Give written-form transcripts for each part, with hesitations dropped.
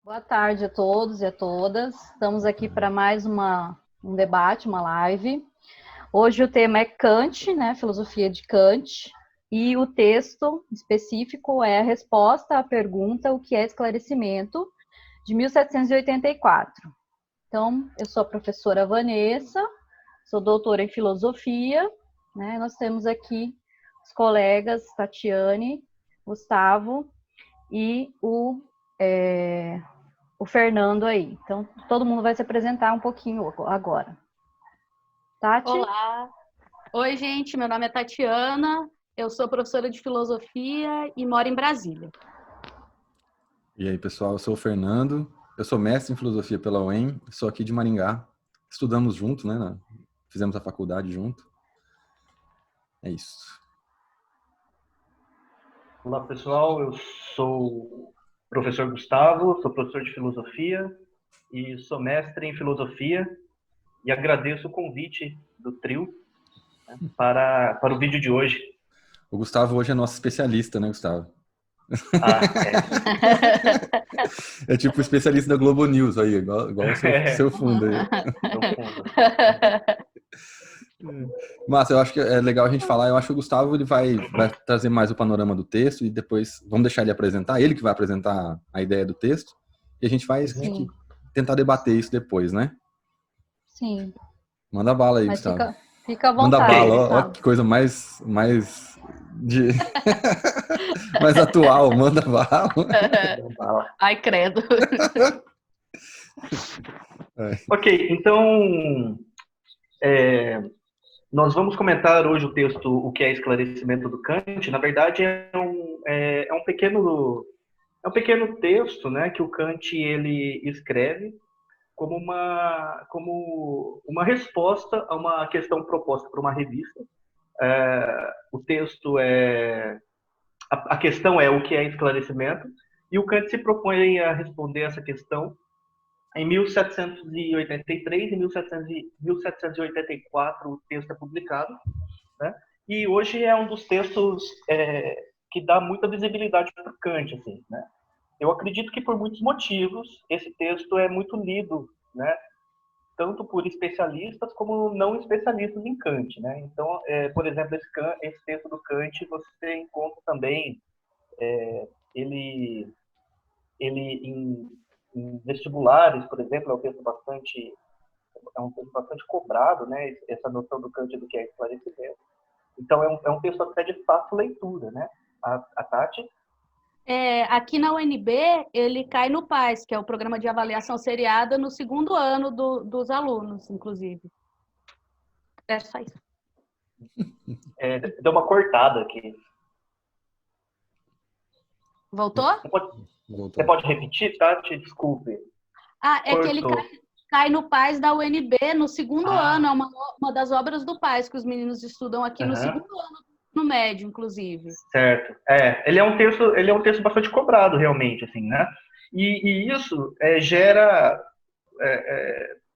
Boa tarde a todos e a todas. Estamos aqui para mais um debate, uma live. Hoje o tema é Kant, né? Filosofia de Kant. E o texto específico é a resposta à pergunta o que é esclarecimento, de 1784. Então, eu sou a professora Vanessa, sou doutora em filosofia, né? Nós temos aqui os colegas Tatiane, Gustavo e o Fernando aí. Então, todo mundo vai se apresentar um pouquinho agora. Tati? Olá. Oi, gente. Meu nome é Tatiana. Eu sou professora de filosofia e moro em Brasília. E aí, pessoal, eu sou o Fernando. Eu sou mestre em filosofia pela UEM, sou aqui de Maringá. Estudamos junto, né? Fizemos a faculdade junto. É isso. Olá, pessoal. Eu sou o professor Gustavo, sou professor de filosofia e sou mestre em filosofia e agradeço o convite do trio, né, para o vídeo de hoje. O Gustavo hoje é nosso especialista, né, Gustavo? É tipo o especialista da Globo News aí, igual o seu fundo aí. Mas eu acho que é legal a gente falar. Eu acho que o Gustavo ele vai trazer mais o panorama do texto e depois vamos deixar ele apresentar, ele que vai apresentar a ideia do texto e a gente vai tentar debater isso depois, né? Sim. Manda bala aí, Mas Gustavo. Fica à vontade. Manda bala, ó que coisa mais de mais atual, manda bala. Ai, credo. Ok, então nós vamos comentar hoje o texto O que é esclarecimento do Kant. Na verdade, é um pequeno texto, né, que o Kant ele escreve como uma resposta a uma questão proposta por uma revista. O texto a questão é o que é esclarecimento, e o Kant se propõe a responder essa questão em 1783 e 1784 o texto é publicado, né? E hoje é um dos textos que dá muita visibilidade para o Kant, assim, né? Eu acredito que por muitos motivos esse texto é muito lido, né? Tanto por especialistas como não especialistas em Kant, né? Então, por exemplo, esse texto do Kant você encontra também ele em vestibulares, por exemplo, é um texto bastante cobrado, né? Essa noção do Kant do que é esclarecimento. Então, é um texto até de fácil leitura, né? A Tati? Aqui na UNB, ele cai no PAS, que é o Programa de Avaliação Seriada, no segundo ano dos alunos, inclusive. É só isso. Deu uma cortada aqui. Voltou? Você pode repetir, Tati? Desculpe. É que ele cai no PAS da UNB no segundo ano. É uma das obras do PAS que os meninos estudam aqui no segundo ano, no médio, inclusive. Certo. Ele é um texto bastante cobrado, realmente, assim, né? E isso gera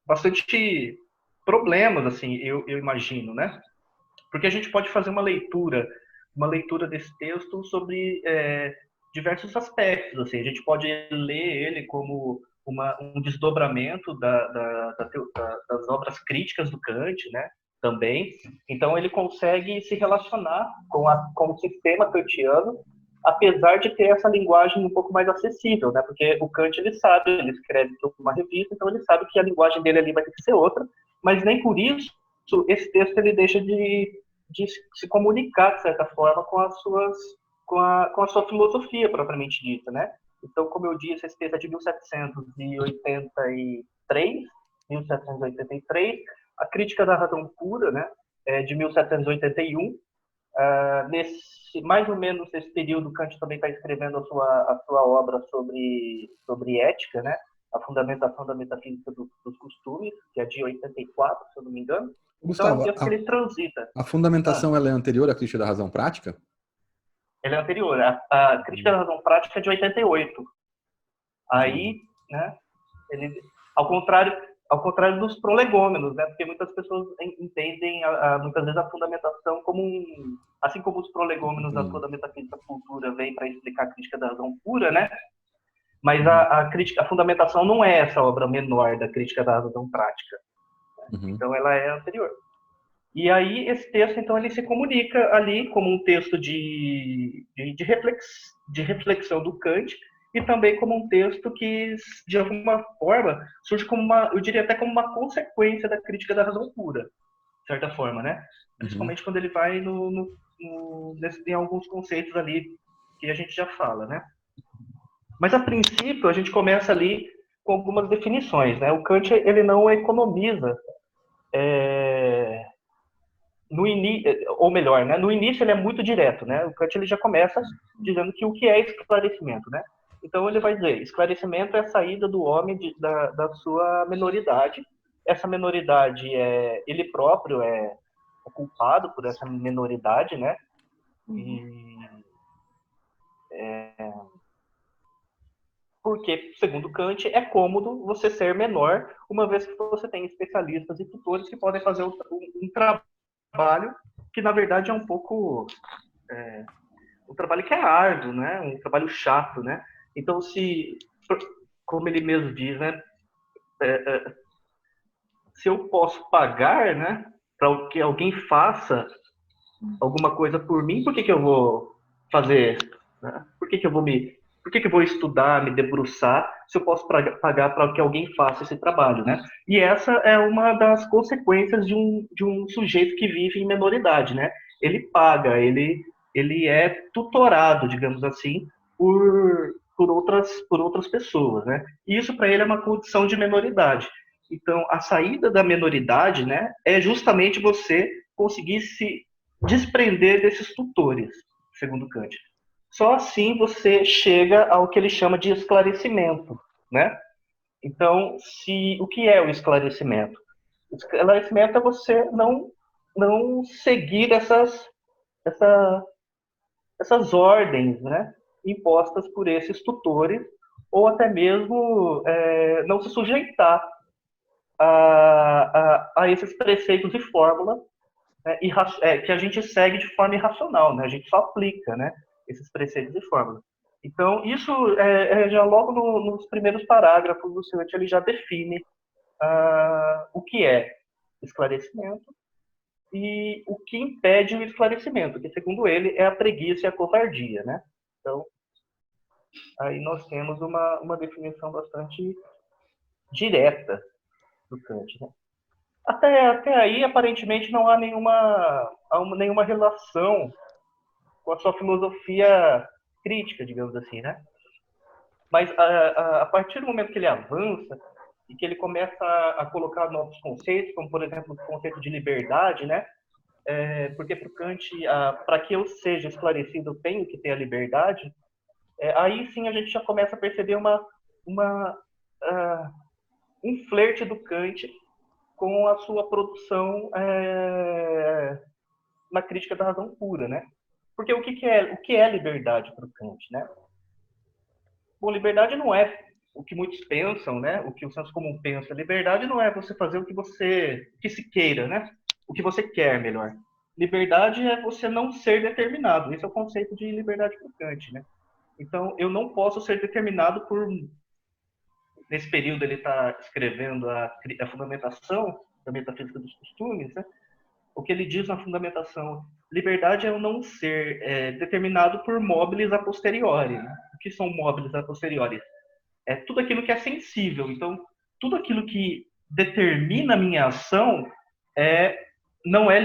bastante problemas, assim, eu imagino, né? Porque a gente pode fazer uma leitura desse texto sobre diversos aspectos, assim. A gente pode ler ele como um desdobramento das obras críticas do Kant, né? Também. Então, ele consegue se relacionar com o sistema kantiano, apesar de ter essa linguagem um pouco mais acessível, né? Porque o Kant, ele escreve para uma revista, então ele sabe que a linguagem dele ali vai ter que ser outra, mas nem por isso esse texto ele deixa de se comunicar, de certa forma, com a sua filosofia propriamente dita, né? Então, como eu disse, esse texto é de 1783, a Crítica da Razão Pura, né, é de 1781. Mais ou menos nesse período, Kant também está escrevendo a sua obra sobre ética, né, a fundamentação da metafísica dos costumes, que é de 84, se eu não me engano. Gustavo, então, é um texto que ele transita. A fundamentação ela é anterior à Crítica da Razão Prática? Ele é anterior. A Crítica da Razão Prática é de 88. Aí, né, ele, ao contrário dos prolegômenos, né, porque muitas pessoas entendem muitas vezes a fundamentação como assim como os prolegômenos da toda a metafísica cultura vem para explicar a crítica da razão pura, né, Mas a fundamentação não é essa obra menor da crítica da razão prática. Então, ela é anterior. E aí, esse texto, então, ele se comunica ali como um texto de reflexão do Kant e também como um texto que, de alguma forma, surge como eu diria até como uma consequência da crítica da razão pura, de certa forma, né? Principalmente quando ele vai em alguns conceitos ali que a gente já fala, né? Mas, a princípio, a gente começa ali com algumas definições, né? O Kant, ele não economiza no início, ou melhor, né? No início ele é muito direto, né? O Kant ele já começa dizendo que o que é esclarecimento, né? Então ele vai dizer, esclarecimento é a saída do homem da sua minoridade. Essa minoridade ele próprio é culpado por essa minoridade, né? Porque, segundo Kant, é cômodo você ser menor, uma vez que você tem especialistas e tutores que podem fazer um trabalho que, na verdade, é um pouco um trabalho que é árduo, né? Um trabalho chato, né? Então, como ele mesmo diz, né? Se eu posso pagar, né? Para que alguém faça alguma coisa por mim, por que eu vou fazer? Né? Por que eu vou estudar, me debruçar, se eu posso pagar para que alguém faça esse trabalho, né? E essa é uma das consequências de um sujeito que vive em menoridade, né? Ele paga, ele é tutorado, digamos assim, por outras pessoas, né? E isso para ele é uma condição de menoridade. Então, a saída da menoridade, né, é justamente você conseguir se desprender desses tutores, segundo Kant. Só assim você chega ao que ele chama de esclarecimento, né? Então, o que é o esclarecimento? O esclarecimento é você não seguir essas ordens, né, impostas por esses tutores, ou até mesmo não se sujeitar a esses preceitos e fórmulas, né, que a gente segue de forma irracional, né? A gente só aplica, né, esses preceitos e fórmulas. Então, isso já logo nos primeiros parágrafos do Kant, ele já define o que é esclarecimento e o que impede o esclarecimento, que, segundo ele, é a preguiça e a covardia, né? Então, aí nós temos uma definição bastante direta do Kant, né? Até aí, aparentemente, não há nenhuma relação com a sua filosofia crítica, digamos assim, né? Mas a partir do momento que ele avança e que ele começa a colocar novos conceitos, como, por exemplo, o conceito de liberdade, né? Porque para o Kant, para que eu seja esclarecido, eu tenho que ter a liberdade. Aí sim a gente já começa a perceber um flerte do Kant com a sua produção na crítica da razão pura, né? Porque o que é liberdade para o Kant, né? Bom, liberdade não é o que muitos pensam, né? O que o senso comum pensa. Liberdade não é você fazer o que se queira, né? O que você quer, melhor. Liberdade é você não ser determinado. Esse é o conceito de liberdade para o Kant, né? Então, eu não posso ser determinado por... Nesse período, ele está escrevendo a fundamentação da metafísica dos costumes, né? O que ele diz na fundamentação, liberdade é eu não ser determinado por móbiles a posteriori. Né? O que são móbiles a posteriori? É tudo aquilo que é sensível. Então, tudo aquilo que determina a minha ação não é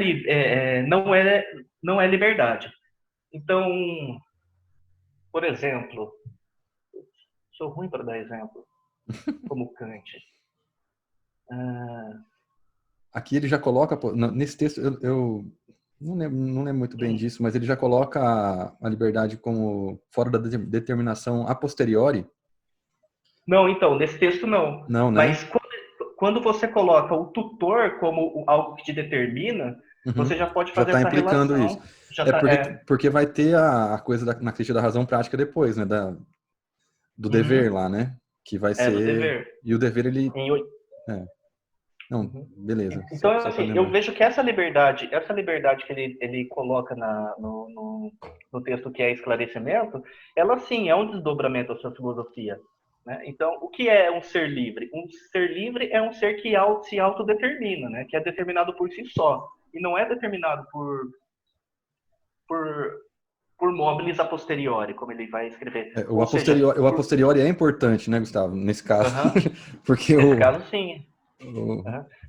liberdade. Então, por exemplo, sou ruim para dar exemplo, como Kant. Aqui ele já coloca, nesse texto, eu não lembro muito bem disso, mas ele já coloca a liberdade como fora da determinação a posteriori. Não, então, nesse texto não. Não, né? Mas quando você coloca o tutor como algo que te determina, você já pode fazer essa implicando relação. Isso. Porque vai ter a coisa na crítica da razão prática depois, né? Do dever lá, né? Que vai ser... do dever. E o dever, ele... Não, beleza. Então, assim, eu vejo que essa liberdade que ele coloca no texto que é esclarecimento, ela sim é um desdobramento da sua filosofia. né? Então, o que é um ser livre? Um ser livre é um ser que se autodetermina, né? Que é determinado por si só. E não é determinado por móbiles a posteriori, como ele vai escrever. O a posteriori é importante, né, Gustavo? Nesse caso. Porque nesse caso, sim.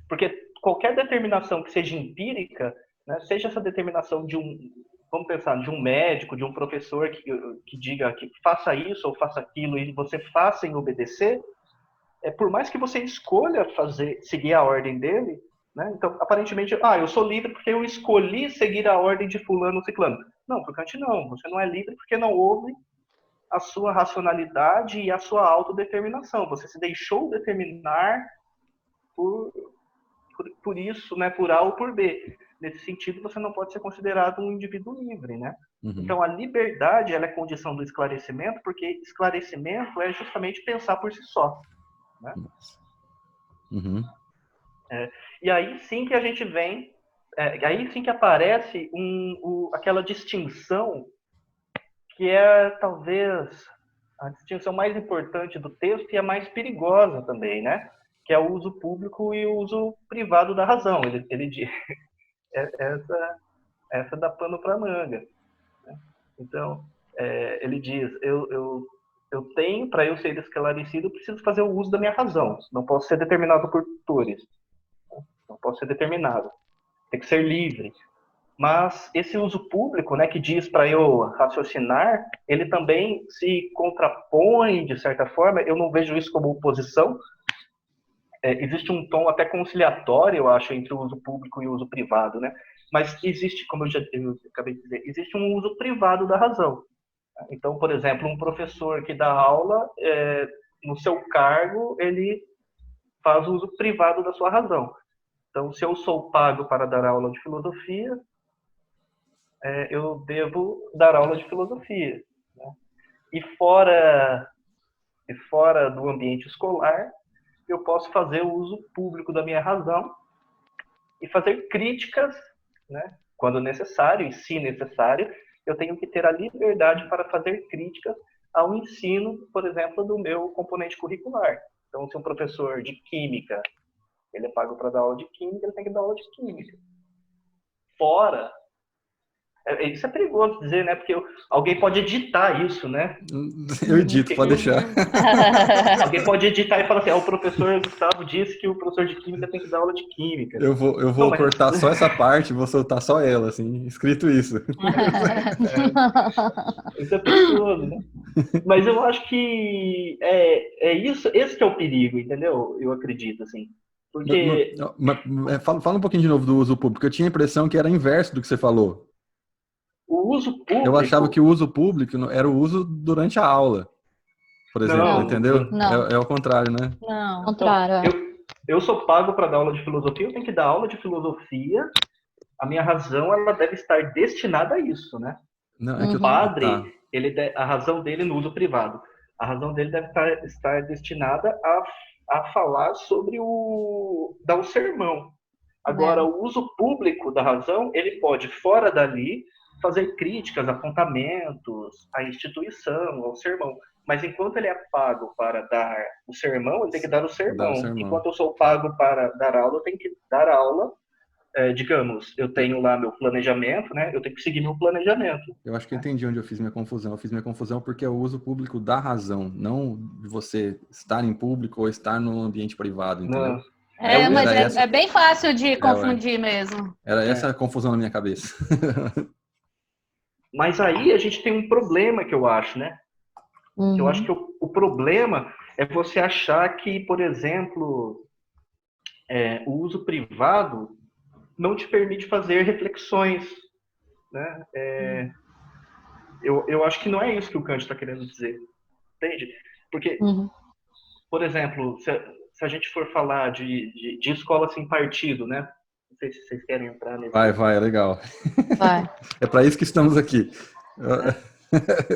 Porque qualquer determinação que seja empírica, né, seja essa determinação vamos pensar, de um médico, de um professor que diga que faça isso ou faça aquilo e você faça em obedecer, por mais que você escolha seguir a ordem dele, né, então, aparentemente, eu sou livre porque eu escolhi seguir a ordem de fulano ou ciclano. Não, por Kant não. Você não é livre porque não houve a sua racionalidade e a sua autodeterminação. Você se deixou determinar por isso, né, por A ou por B. Nesse sentido, você não pode ser considerado um indivíduo livre, né? Então, a liberdade, ela é condição do esclarecimento, porque esclarecimento é justamente pensar por si só, né? E aí sim que a gente vem, aí sim que aparece aquela distinção que é talvez a distinção mais importante do texto e a mais perigosa também, né? Que é o uso público e o uso privado da razão. Ele diz, essa dá pano para manga, né? Então, ele diz, eu tenho, para eu ser esclarecido, eu preciso fazer o uso da minha razão. Não posso ser determinado por tutores. Não posso ser determinado. Tem que ser livre. Mas esse uso público, né, que diz para eu raciocinar, ele também se contrapõe, de certa forma. Eu não vejo isso como oposição. Existe um tom até conciliatório, eu acho, entre o uso público e o uso privado, né? Mas existe, como eu acabei de dizer, existe um uso privado da razão. Então, por exemplo, um professor que dá aula, no seu cargo, ele faz o uso privado da sua razão. Então, se eu sou pago para dar aula de filosofia, eu devo dar aula de filosofia, né? E fora do ambiente escolar, eu posso fazer o uso público da minha razão e fazer críticas, né? Quando necessário, e se necessário, eu tenho que ter a liberdade para fazer críticas ao ensino, por exemplo, do meu componente curricular. Então, se um professor de química, ele é pago para dar aula de química, ele tem que dar aula de química. Fora, isso é perigoso dizer, né? Porque alguém pode editar isso, né? Eu edito, pode deixar. Alguém pode editar e falar assim, o professor Gustavo disse que o professor de química tem que dar aula de química. Eu vou cortar só essa parte, vou soltar só ela, assim, escrito isso. Isso é perigoso, né? Mas eu acho que isso, esse que é o perigo, entendeu? Eu acredito, assim. Porque... Fala um pouquinho de novo do uso público. Eu tinha a impressão que era inverso do que você falou. O uso público... Eu achava que o uso público era o uso durante a aula, por exemplo, não, entendeu? Não. É o contrário, né? Não, contrário. Eu sou pago para dar aula de filosofia, eu tenho que dar aula de filosofia, a minha razão ela deve estar destinada a isso, né? Não, o padre, a razão dele no uso privado, a razão dele deve estar destinada a falar sobre dar o sermão. Agora, o uso público da razão, ele pode, fora dali, fazer críticas, apontamentos à instituição, ao sermão. Mas enquanto ele é pago para dar o sermão, ele tem que dar o sermão. Enquanto eu sou pago para dar aula, eu tenho que dar aula. Digamos, eu tenho lá meu planejamento, né? Eu tenho que seguir meu planejamento. Eu acho que eu entendi onde eu fiz minha confusão. Eu fiz minha confusão porque é o uso público da razão, não de você estar em público ou estar no ambiente privado, entendeu? Não. Mas é bem fácil de confundir mesmo. Era essa a confusão na minha cabeça. Mas aí a gente tem um problema que eu acho, né? Eu acho que o problema é você achar que, por exemplo, o uso privado não te permite fazer reflexões, né? Eu acho que não é isso que o Kant está querendo dizer, entende? Porque, por exemplo, se a gente for falar de escola sem partido, né? Não sei se vocês querem entrar nesse... Vai, é legal. Vai. É para isso que estamos aqui.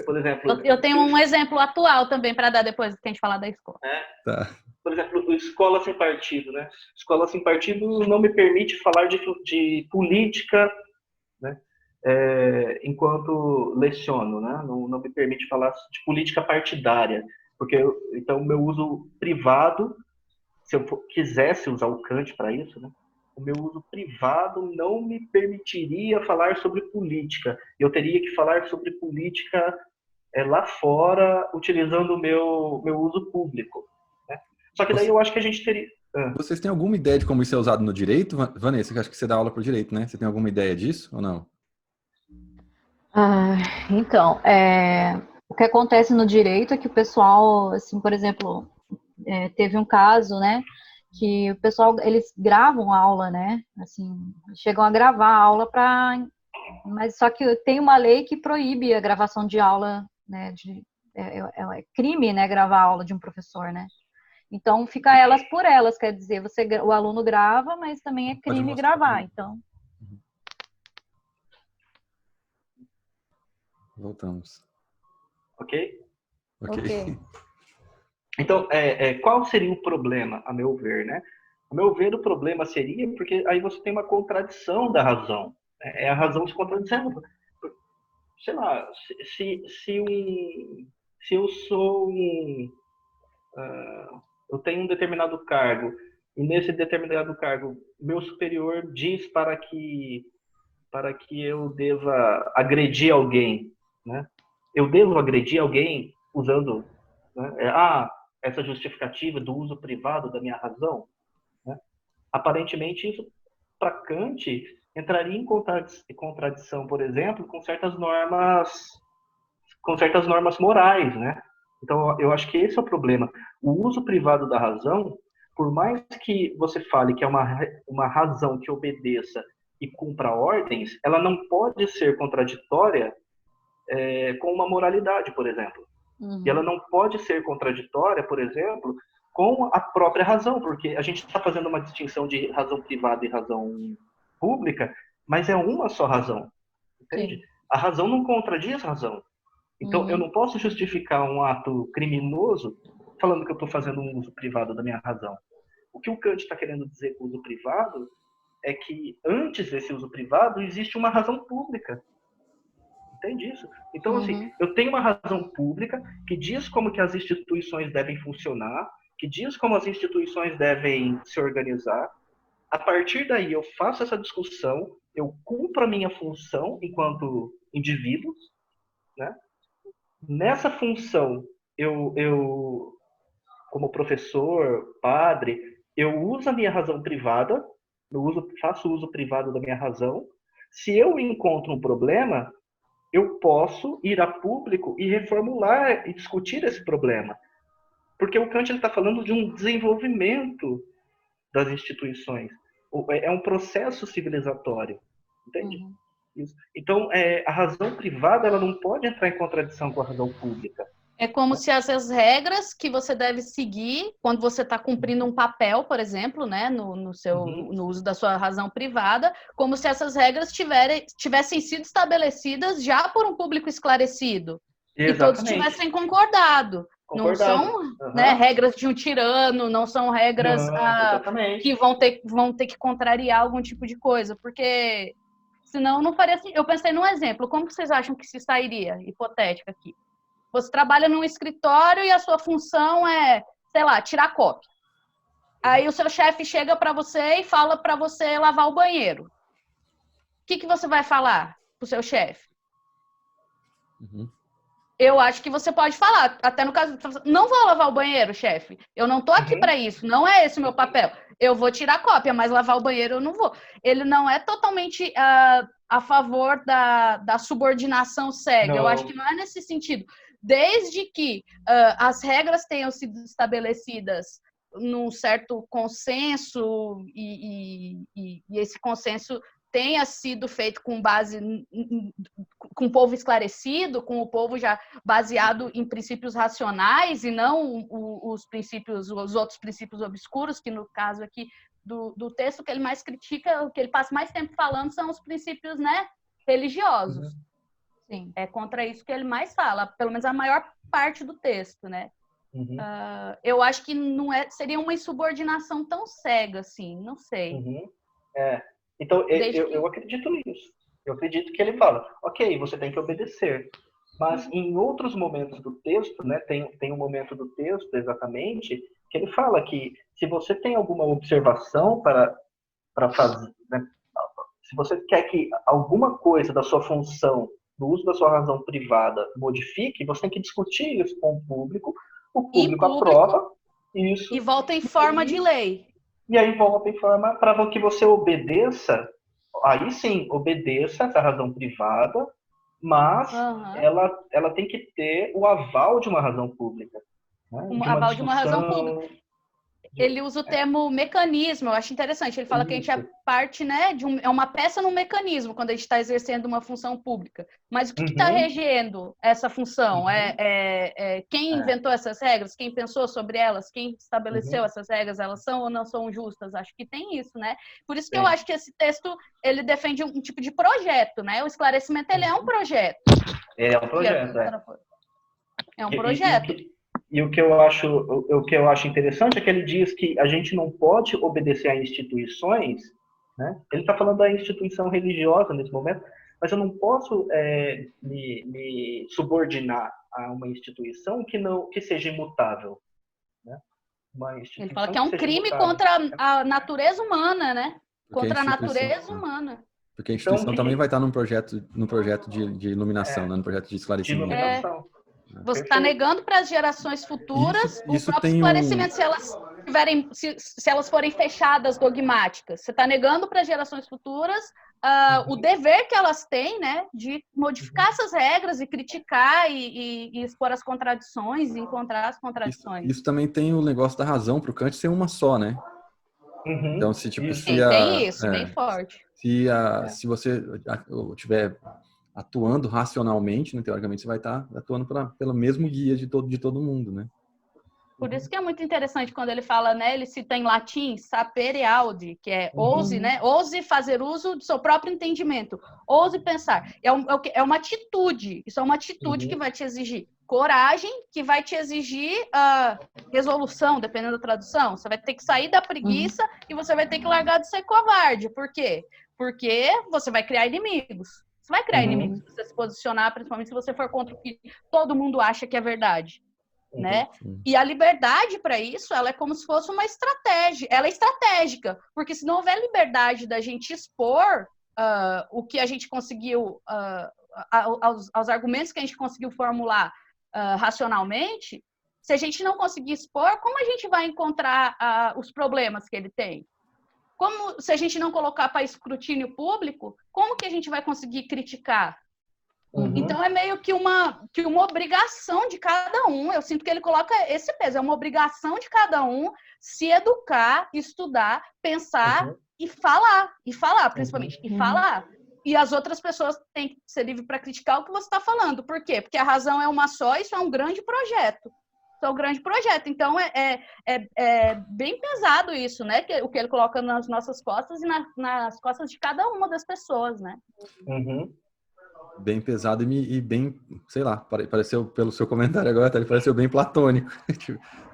Por exemplo... Eu tenho um exemplo atual também para dar depois que a gente falar da escola. Tá. Por exemplo, escola sem partido, né? Escola sem partido não me permite falar de política, né? Enquanto leciono, né? Não me permite falar de política partidária. Porque então o meu uso privado, se eu quisesse usar o Kant para isso, né? O meu uso privado não me permitiria falar sobre política. Eu teria que falar sobre política lá fora, utilizando o meu uso público. Né? Só que daí eu acho que a gente teria... Vocês têm alguma ideia de como isso é usado no direito? Vanessa, eu acho que você dá aula por direito, né? Você tem alguma ideia disso ou não? Então, o que acontece no direito é que o pessoal, assim, por exemplo, teve um caso, né, que o pessoal, eles gravam a aula, né, assim, chegam a gravar a aula mas só que tem uma lei que proíbe a gravação de aula, né, é crime, né, gravar a aula de um professor, né. Então, fica elas por elas, quer dizer, o aluno grava, mas também é crime gravar, então... Voltamos. Ok? Ok. Então, qual seria o problema, a meu ver, né? A meu ver, o problema seria porque aí você tem uma contradição da razão. É a razão se contradizendo. Sei lá, se eu sou eu tenho um determinado cargo e nesse determinado cargo meu superior diz para que eu deva agredir alguém, né? Eu devo agredir alguém usando, né? Essa justificativa do uso privado da minha razão, né? Aparentemente isso para Kant entraria em contradição, por exemplo, com certas normas morais, né? Então eu acho que esse é o problema. O uso privado da razão, por mais que você fale que é uma razão que obedeça e cumpra ordens, ela não pode ser contraditória com uma moralidade, por exemplo. Uhum. E ela não pode ser contraditória, por exemplo, com a própria razão, porque a gente está fazendo uma distinção de razão privada e razão pública, mas é uma só razão, entende? Sim. A razão não contradiz a razão. Então, eu não posso justificar um ato criminoso falando que eu estou fazendo um uso privado da minha razão. O que o Kant está querendo dizer com o uso privado é que antes desse uso privado existe uma razão pública. Entende isso? Então, assim, eu tenho uma razão pública que diz como que as instituições devem funcionar, que diz como as instituições devem se organizar. A partir daí, eu faço essa discussão, eu cumpro a minha função enquanto indivíduo, né? Nessa função, eu como professor, padre, eu uso a minha razão privada, faço uso privado da minha razão. Se eu encontro um problema, eu posso ir a público e reformular e discutir esse problema. Porque o Kant está falando de um desenvolvimento das instituições. É um processo civilizatório. Entende? Isso. Então, a razão privada ela não pode entrar em contradição com a razão pública. É como se essas regras que você deve seguir quando você está cumprindo um papel, por exemplo, né, no uso da sua razão privada, como se essas regras tivessem sido estabelecidas já por um público esclarecido. Exatamente. E todos tivessem concordado. Não são né, regras de um tirano, não são regras que vão ter que contrariar algum tipo de coisa, porque senão não faria assim. Eu pensei num exemplo. Como que vocês acham que se sairia, hipotético aqui? Você trabalha num escritório e a sua função é, sei lá, tirar cópia. Aí o seu chefe chega para você e fala para você lavar o banheiro. O que você vai falar pro seu chefe? Eu acho que você pode falar, até no caso, não vou lavar o banheiro, chefe. Eu não tô aqui para isso, não é esse o meu papel. Eu vou tirar cópia, mas lavar o banheiro eu não vou. Ele não é totalmente a favor da subordinação cega. Não. Eu acho que não é nesse sentido. Desde que as regras tenham sido estabelecidas num certo consenso e esse consenso tenha sido feito com base com o povo esclarecido, com o povo já baseado em princípios racionais e não os outros princípios obscuros, que no caso aqui do texto que ele mais critica, o que ele passa mais tempo falando são os princípios, né, religiosos. Sim, é contra isso que ele mais fala, pelo menos a maior parte do texto, né? Eu acho que não seria uma insubordinação tão cega assim, não sei. Então, eu acredito nisso. Eu acredito que ele fala, ok, você tem que obedecer. Mas em outros momentos do texto, né, tem um momento do texto exatamente que ele fala que se você tem alguma observação para fazer, né, se você quer que alguma coisa da sua função, do uso da sua razão privada modifique, você tem que discutir isso com o público aprova isso. E volta em forma de lei. E aí volta em forma para que você obedeça, aí sim, obedeça essa razão privada, mas ela tem que ter o aval de uma razão pública. Né? Aval de uma razão pública. Ele usa o termo mecanismo, eu acho interessante. Ele fala que a gente é parte, né, é uma peça no mecanismo quando a gente está exercendo uma função pública. Mas o que está regendo essa função? Quem inventou essas regras? Quem pensou sobre elas? Quem estabeleceu essas regras? Elas são ou não são justas? Acho que tem isso, né? Por isso que eu acho que esse texto, ele defende um tipo de projeto, né? O esclarecimento, ele é um projeto. É um projeto, É um projeto. E o que eu acho interessante é que ele diz que a gente não pode obedecer a instituições, né? Ele está falando da instituição religiosa nesse momento, mas eu não posso me subordinar a uma instituição que seja imutável, né? Ele fala que é um crime contra a natureza humana, né? Contra a natureza humana. Porque a instituição também vai estar num projeto de iluminação, né? No projeto de esclarecimento. Você está negando para as gerações futuras o próprio esclarecimento, se elas forem fechadas, dogmáticas. Você está negando para as gerações futuras o dever que elas têm, né, de modificar essas regras e criticar e expor as contradições e encontrar as contradições. Isso também tem o negócio da razão para o Kant ser uma só, né? Então, se tipo, tem isso, bem forte. Se você tiver atuando racionalmente, né, teoricamente, você vai estar atuando pelo mesmo guia de todo mundo, né? Por isso que é muito interessante quando ele fala, né? Ele cita em latim sapere aude, que é ouse, né? Ouse fazer uso do seu próprio entendimento. Ouse pensar. É uma atitude. Isso é uma atitude que vai te exigir coragem, que vai te exigir resolução, dependendo da tradução. Você vai ter que sair da preguiça e você vai ter que largar de ser covarde. Por quê? Porque você vai criar inimigos. Você vai criar inimigos se você se posicionar, principalmente se você for contra o que todo mundo acha que é verdade, né? E a liberdade para isso, ela é como se fosse uma estratégia. Ela é estratégica, porque se não houver liberdade da gente expor o que a gente conseguiu, aos argumentos que a gente conseguiu formular racionalmente, se a gente não conseguir expor, como a gente vai encontrar os problemas que ele tem? Como, se a gente não colocar para escrutínio público, como que a gente vai conseguir criticar? Então, é meio que uma obrigação de cada um. Eu sinto que ele coloca esse peso. É uma obrigação de cada um se educar, estudar, pensar e falar, principalmente. E falar. E as outras pessoas têm que ser livres para criticar o que você está falando. Por quê? Porque a razão é uma só, isso é um grande projeto. Isso é um grande projeto. Então, é bem pesado isso, né? O que ele coloca nas nossas costas e nas costas de cada uma das pessoas, né? Bem pesado e bem, sei lá, pareceu, pelo seu comentário agora, ele pareceu bem platônico.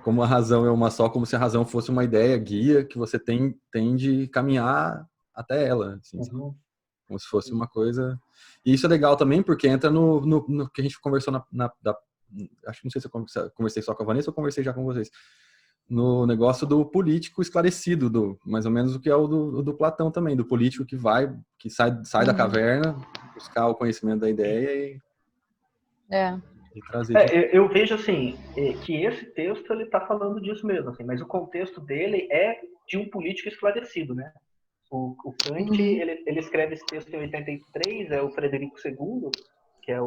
Como a razão é uma só, como se a razão fosse uma ideia, guia, que você tem de caminhar até ela. Assim, como se fosse uma coisa... E isso é legal também, porque entra no que a gente conversou acho que não sei se eu conversei só com a Vanessa ou conversei já com vocês. No negócio do político esclarecido, mais ou menos o que é o do Platão também, do político que sai da caverna, buscar o conhecimento da ideia e trazer. Eu vejo assim que esse texto ele está falando disso mesmo, assim, mas o contexto dele é de um político esclarecido, né? O Kant ele escreve esse texto em 83, é o Frederico II, que é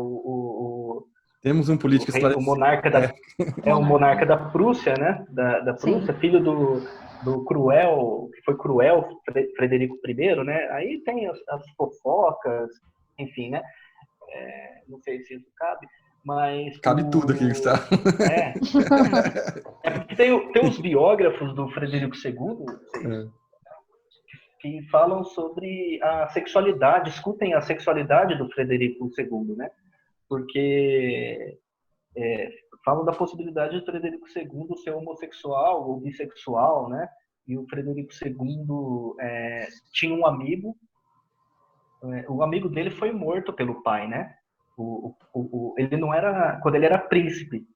temos um político esclarecido. O monarca da Prússia, né? Da Prússia, filho do cruel, que foi cruel, Frederico I, né? Aí tem as fofocas, enfim, né? Não sei se isso cabe, mas... Cabe tudo aqui, Gustavo. Porque tem os biógrafos do Frederico II, que falam sobre a sexualidade, discutem a sexualidade do Frederico II, né? Porque falam da possibilidade de Frederico II ser homossexual ou bissexual, né? E o Frederico II tinha um amigo, o amigo dele foi morto pelo pai, né? Ele não era... Quando ele era príncipe.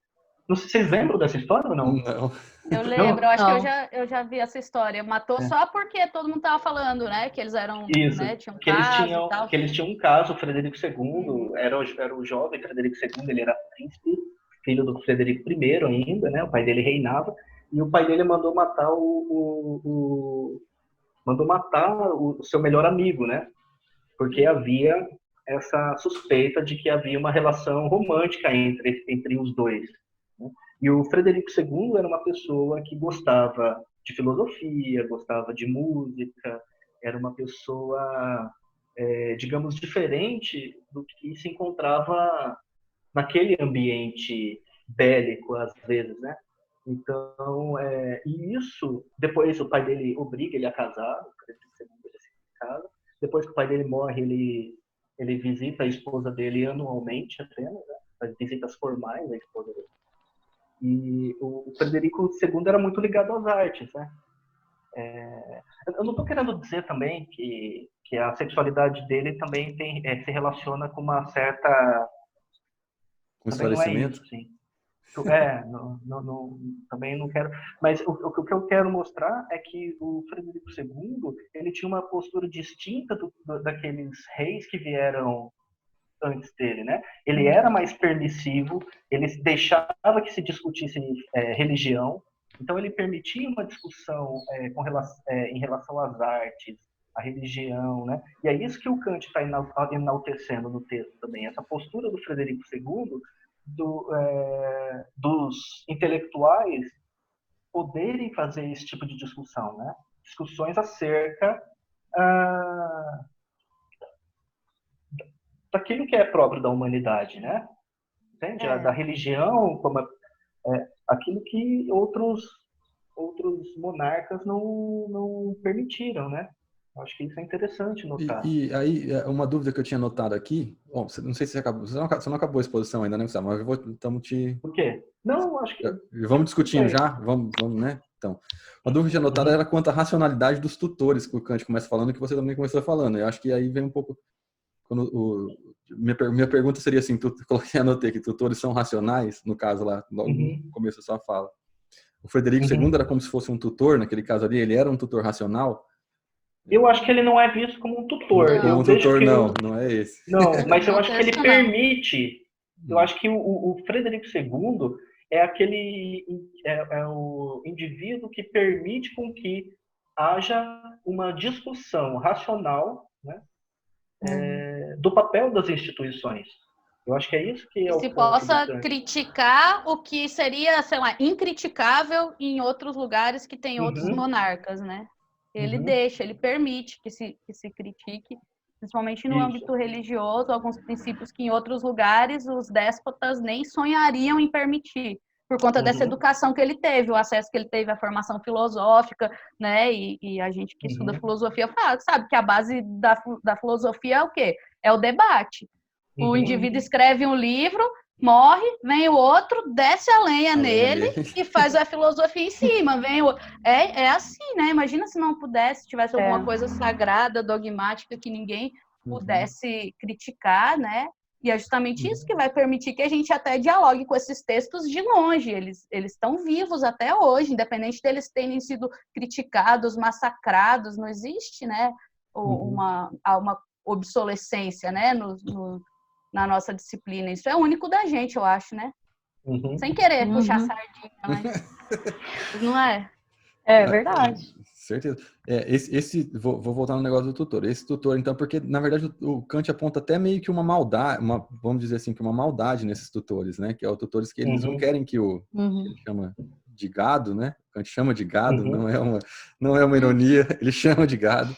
Não sei se vocês lembram dessa história ou não? Não. Eu lembro, eu acho Não. que eu já vi essa história. Matou só porque todo mundo tava falando, né? Que eles eram, Isso, né? Tinham que eles caso tinham, e tal. que eles tinham um caso, o Frederico II, era o jovem Frederico II, ele era príncipe, filho do Frederico I ainda, né? O pai dele reinava, e o pai dele mandou matar o seu melhor amigo, né? Porque havia essa suspeita de que havia uma relação romântica entre os dois. Né? E o Frederico II era uma pessoa que gostava de filosofia, gostava de música, era uma pessoa, digamos, diferente do que se encontrava naquele ambiente bélico, às vezes, né? Então, e isso, depois o pai dele obriga ele a casar, o Frederico II ele se casa. Depois que o pai dele morre, ele visita a esposa dele anualmente apenas, né? Faz visitas formais à esposa dele. E o Frederico II era muito ligado às artes, né? Eu não estou querendo dizer também que a sexualidade dele também se relaciona com uma certa... Com Também não é esclarecimento? isso, sim. Também não quero. Mas o que eu quero mostrar é que o Frederico II ele tinha uma postura distinta daqueles reis que vieram antes dele, né? Ele era mais permissivo, ele deixava que se discutisse religião, então ele permitia uma discussão em relação às artes, à religião, né? E é isso que o Kant está enaltecendo no texto também, essa postura do Frederico II dos intelectuais poderem fazer esse tipo de discussão, né? Discussões acerca daquilo que é próprio da humanidade, né? Entende? Da religião, como aquilo que outros monarcas não permitiram, né? Acho que isso é interessante notar. E aí, uma dúvida que eu tinha notado aqui, bom, não sei se você acabou, você não acabou a exposição ainda, né, Gustavo? Mas estamos te... Por quê? Não, acho que... Vamos discutindo já? Vamos, né? Então, uma dúvida que eu tinha notado era quanto à racionalidade dos tutores, que o Kant começa falando, que você também começou falando. Eu acho que aí vem um pouco... Minha pergunta seria assim, anotei que tutores são racionais, no caso lá, no começo da sua fala. O Frederico II era como se fosse um tutor, naquele caso ali, ele era um tutor racional? Eu acho que ele não é visto como um tutor. Como um tutor, não é esse. Não, mas eu acho que ele permite. Eu acho que o Frederico II é o indivíduo que permite com que haja uma discussão racional, né, do papel das instituições. Eu acho que é isso que é o se possa criticar o que seria, sei lá, incriticável em outros lugares que tem outros monarcas, né? Ele deixa, ele permite que se critique, principalmente no âmbito religioso, alguns princípios que em outros lugares os déspotas nem sonhariam em permitir, por conta dessa educação que ele teve, o acesso que ele teve à formação filosófica, né? E a gente que estuda filosofia sabe que a base da filosofia é o quê? É o debate. O indivíduo escreve um livro, morre, vem o outro, desce a lenha nele e faz a filosofia em cima. É assim, né? Imagina se não pudesse, tivesse alguma coisa sagrada, dogmática, que ninguém pudesse criticar, né? E é justamente isso que vai permitir que a gente até dialogue com esses textos de longe. Eles estão vivos até hoje, independente deles terem sido criticados, massacrados. Não existe, né, uma obsolescência, né, na nossa disciplina. Isso é único da gente, eu acho, né? Sem querer puxar sardinha, mas não é? É verdade. Certeza. Vou voltar no negócio do tutor. Esse tutor, então, porque, na verdade, o Kant aponta até meio que uma maldade, vamos dizer assim, que uma maldade nesses tutores, né? Que é os tutores que eles não querem que que ele chama de gado, né? Kant chama de gado, não é uma ironia, ele chama de gado.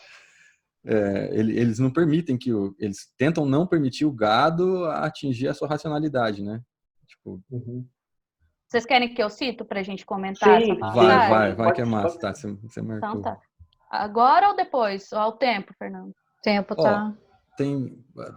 Eles não permitem eles tentam não permitir o gado atingir a sua racionalidade, né? Tipo... Vocês querem que eu cito para a gente comentar essa passagem? Vai, que é massa. Tá, você marcou. Então tá. Agora ou depois? Ou ao tempo, Fernando? Tempo, tá.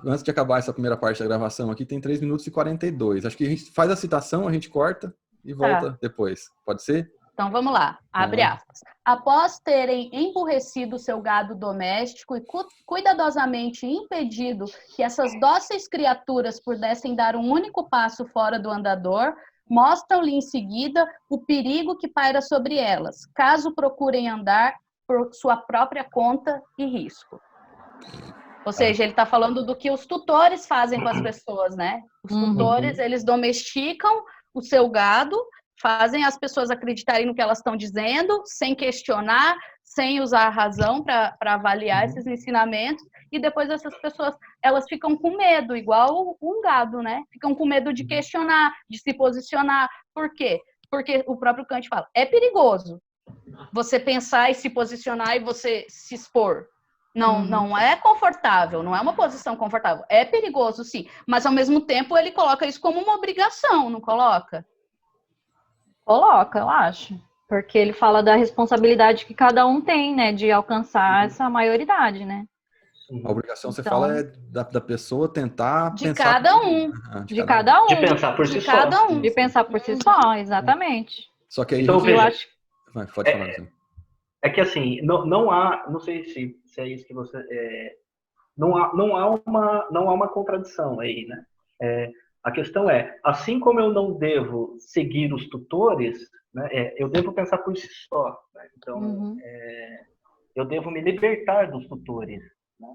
Antes de acabar essa primeira parte da gravação aqui, tem 3 minutos e 42. Acho que a gente faz a citação, a gente corta e volta depois. Pode ser? Então, vamos lá. Abre aspas. Após terem emburrecido seu gado doméstico e cuidadosamente impedido que essas dóceis criaturas pudessem dar um único passo fora do andador, mostram-lhe em seguida o perigo que paira sobre elas, caso procurem andar por sua própria conta e risco. Ou seja, ele está falando do que os tutores fazem com as pessoas, né? Os tutores, eles domesticam o seu gado, fazem as pessoas acreditarem no que elas estão dizendo, sem questionar, sem usar a razão para avaliar esses ensinamentos, e depois essas pessoas, elas ficam com medo, igual um gado, né? Ficam com medo de questionar, de se posicionar. Por quê? Porque o próprio Kant fala, é perigoso você pensar e se posicionar e você se expor. Não é confortável, não é uma posição confortável. É perigoso, sim, mas ao mesmo tempo ele coloca isso como uma obrigação, não coloca? Coloca, eu acho. Porque ele fala da responsabilidade que cada um tem, né? De alcançar essa maioridade, né? A obrigação, você Então, fala, é da pessoa tentar De pensar... cada um. De cada um. De pensar por si só. De pensar por si só, exatamente. Só que aí Então, a gente... Eu veja, acho... Pode falar, Luciano. É que assim, não há, não sei se é isso que você... não há uma contradição aí, né? A questão é, assim como eu não devo seguir os tutores, né, eu devo pensar por si só. Né? Então, eu devo me libertar dos tutores. Né?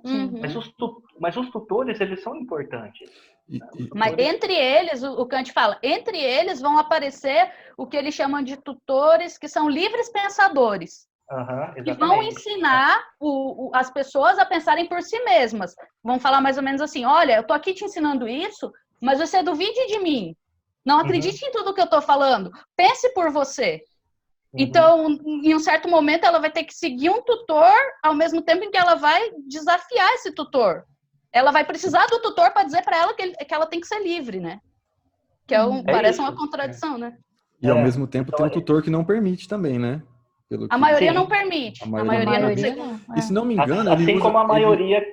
Mas os tutores, eles são importantes. Né? Mas entre eles, o Kant fala, entre eles vão aparecer o que eles chamam de tutores, que são livres pensadores. E vão ensinar as pessoas a pensarem por si mesmas. Vão falar mais ou menos assim, olha, eu estou aqui te ensinando isso, mas você duvide de mim. Não acredite em tudo que eu estou falando. Pense por você. Então, em um certo momento, ela vai ter que seguir um tutor, ao mesmo tempo em que ela vai desafiar esse tutor. Ela vai precisar do tutor para dizer para ela que ela tem que ser livre, né? Que parece uma contradição, né? E ao mesmo tempo tem um tutor que não permite também, né? A maioria não permite. A maioria não permite. E se não me engano, assim como a maioria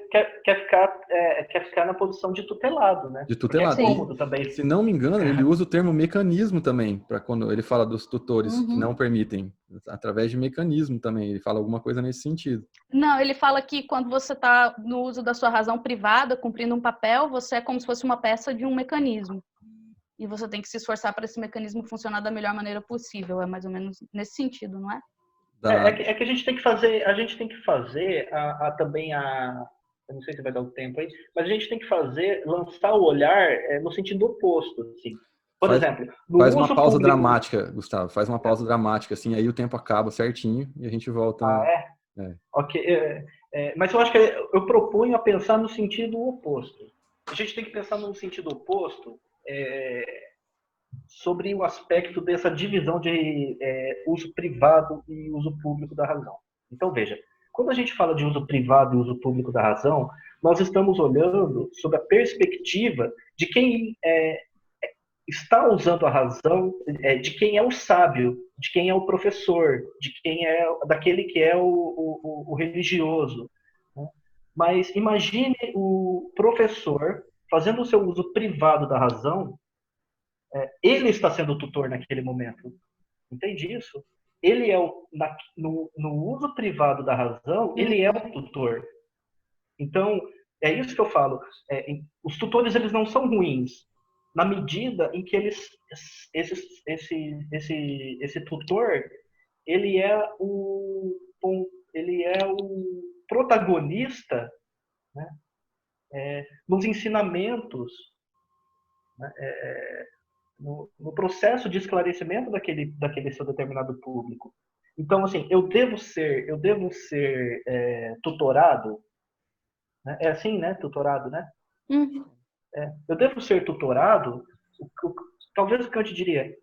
quer ficar na posição de tutelado, né? De tutelado. É cômodo também. Se não me engano, ele usa o termo mecanismo também, para quando ele fala dos tutores que não permitem, através de mecanismo também. Ele fala alguma coisa nesse sentido. Não, ele fala que quando você está no uso da sua razão privada, cumprindo um papel, você é como se fosse uma peça de um mecanismo. E você tem que se esforçar para esse mecanismo funcionar da melhor maneira possível. É mais ou menos nesse sentido, não é? É que a gente tem que fazer, também eu não sei se vai dar o tempo aí, mas a gente tem que lançar o olhar no sentido oposto, assim. Por exemplo, faz uma pausa dramática, Gustavo, faz uma pausa dramática, assim, aí o tempo acaba certinho e a gente volta. Ok, mas eu acho que eu proponho a pensar no sentido oposto. A gente tem que pensar no sentido oposto, sobre o aspecto dessa divisão de uso privado e uso público da razão. Então, veja, quando a gente fala de uso privado e uso público da razão, nós estamos olhando sob a perspectiva de quem está usando a razão, de quem é o sábio, de quem é o professor, daquele que é o religioso. Né? Mas imagine o professor fazendo o seu uso privado da razão. Ele está sendo o tutor naquele momento. Entende isso? Ele é no uso privado da razão, ele é o tutor. Então, é isso que eu falo. Os tutores, eles não são ruins, na medida em que esse tutor, ele é o protagonista, né, nos ensinamentos, né, no processo de esclarecimento daquele seu determinado público. Então, assim, eu devo ser tutorado, né? É assim, né? Tutorado, né? Eu devo ser tutorado, talvez o que eu te diria,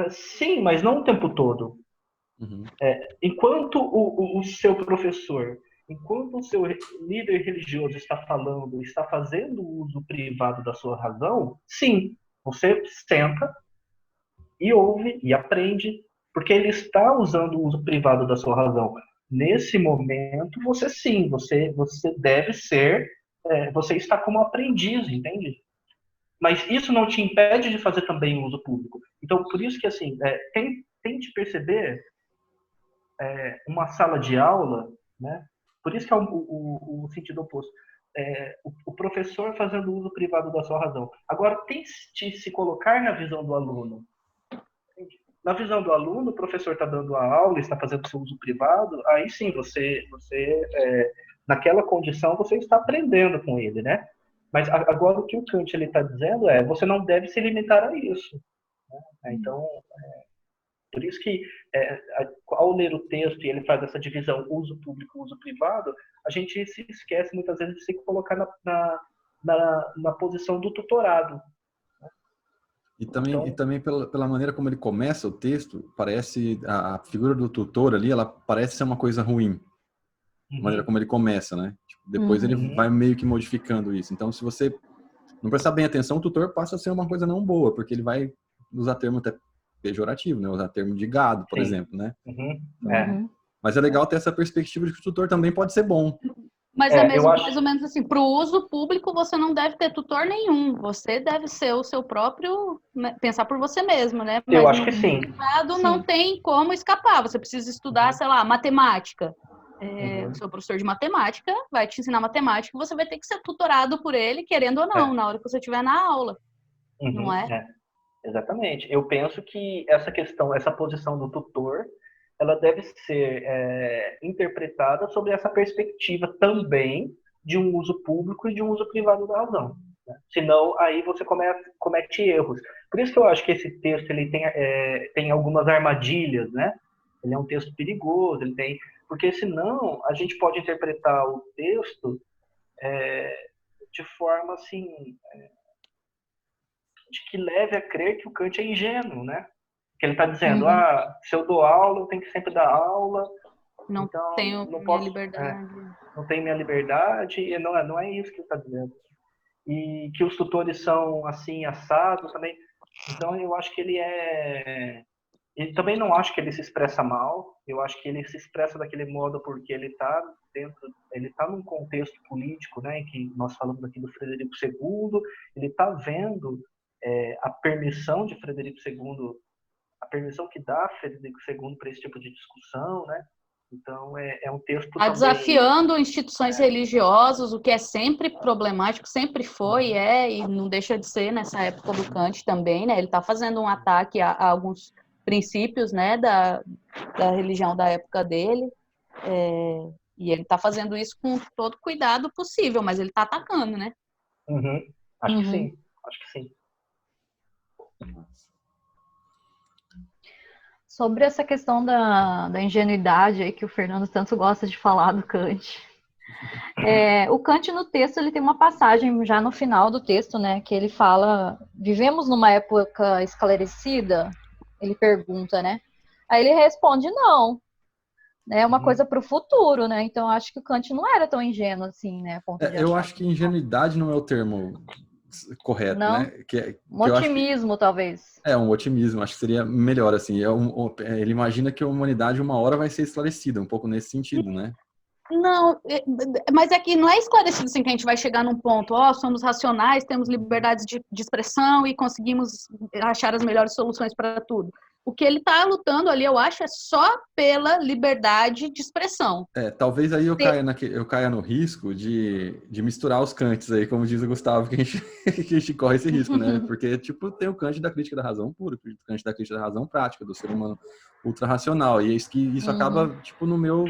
sim, mas não o tempo todo. Enquanto o seu professor, enquanto o seu líder religioso está fazendo uso privado da sua razão, sim, você senta e ouve e aprende, porque ele está usando o uso privado da sua razão. Nesse momento, você deve ser, você está como aprendiz, entende? Mas isso não te impede de fazer também o uso público. Então, por isso que, assim, tem tente perceber uma sala de aula, né? Por isso que é o sentido oposto. O professor fazendo uso privado da sua razão. Agora, tente se colocar na visão do aluno. Na visão do aluno, o professor está dando a aula, está fazendo seu uso privado, aí sim, você naquela condição, você está aprendendo com ele, né? Mas agora o que o Kant está dizendo você não deve se limitar a isso. Né? Então, por isso que ao ler o texto e ele faz essa divisão uso público, uso privado, a gente se esquece muitas vezes de se colocar na posição do tutorado. E também pela maneira como ele começa o texto, parece a figura do tutor ali, ela parece ser uma coisa ruim. A maneira como ele começa, né? Tipo, depois ele vai meio que modificando isso. Então, se você não prestar bem atenção, o tutor passa a ser uma coisa não boa, porque ele vai usar termo até pejorativo, né? Usar termo de gado, por exemplo, né? Então, mas é legal ter essa perspectiva de que o tutor também pode ser bom. Mas mais ou menos assim, para o uso público você não deve ter tutor nenhum, você deve ser o seu próprio, pensar por você mesmo, né? Mas eu acho que sim. Não tem como escapar, você precisa estudar, sei lá, matemática. O seu professor de matemática vai te ensinar matemática, você vai ter que ser tutorado por ele, querendo ou não, na hora que você estiver na aula, não é? Exatamente. Eu penso que essa posição do tutor, ela deve ser interpretada sobre essa perspectiva também de um uso público e de um uso privado da razão. Né? Senão, aí você comete erros. Por isso que eu acho que esse texto ele tem algumas armadilhas, né? Ele é um texto perigoso, porque senão a gente pode interpretar o texto de forma assim, de que leve a crer que o Kant é ingênuo, né? Que ele está dizendo, se eu dou aula, eu tenho que sempre dar aula. Não então, tenho não minha posso, liberdade. Não tenho minha liberdade, e não é isso que ele está dizendo. E que os tutores são assim, assados também. Então, eu acho que ele também não acho que ele se expressa mal. Eu acho que ele se expressa daquele modo porque ele está num contexto político, né, em que nós falamos aqui do Frederico II, ele está vendo a permissão de Frederico II, a permissão que dá Frederico II para esse tipo de discussão, né? Então, é um texto também... Desafiando instituições religiosas, o que é sempre problemático, sempre foi, e não deixa de ser nessa época do Kant também, né? Ele está fazendo um ataque a alguns princípios, né, da religião da época dele, e ele está fazendo isso com todo cuidado possível, mas ele está atacando, né? Acho que sim, acho que sim. Sobre essa questão da ingenuidade aí que o Fernando tanto gosta de falar do Kant. O Kant no texto ele tem uma passagem já no final do texto, né, que ele fala: vivemos numa época esclarecida? Ele pergunta, né? Aí ele responde não. É uma coisa para o futuro, né? Então acho que o Kant não era tão ingênuo assim, né? A ponto de eu acho que ingenuidade não é o termo correto, não? né? Um otimismo, talvez. Um otimismo, acho que seria melhor, assim. Ele imagina que a humanidade uma hora vai ser esclarecida, um pouco nesse sentido, né? Não, mas é que não é esclarecido assim que a gente vai chegar num ponto, somos racionais, temos liberdade de expressão e conseguimos achar as melhores soluções para tudo. O que ele está lutando ali, eu acho, é só pela liberdade de expressão. Talvez aí eu caia no risco de misturar os Kants aí, como diz o Gustavo, que a gente corre esse risco, né? Porque, tipo, tem o Kant da crítica da razão pura, o Kant da crítica da razão prática, do ser humano ultra-racional. E isso acaba, tipo, no meu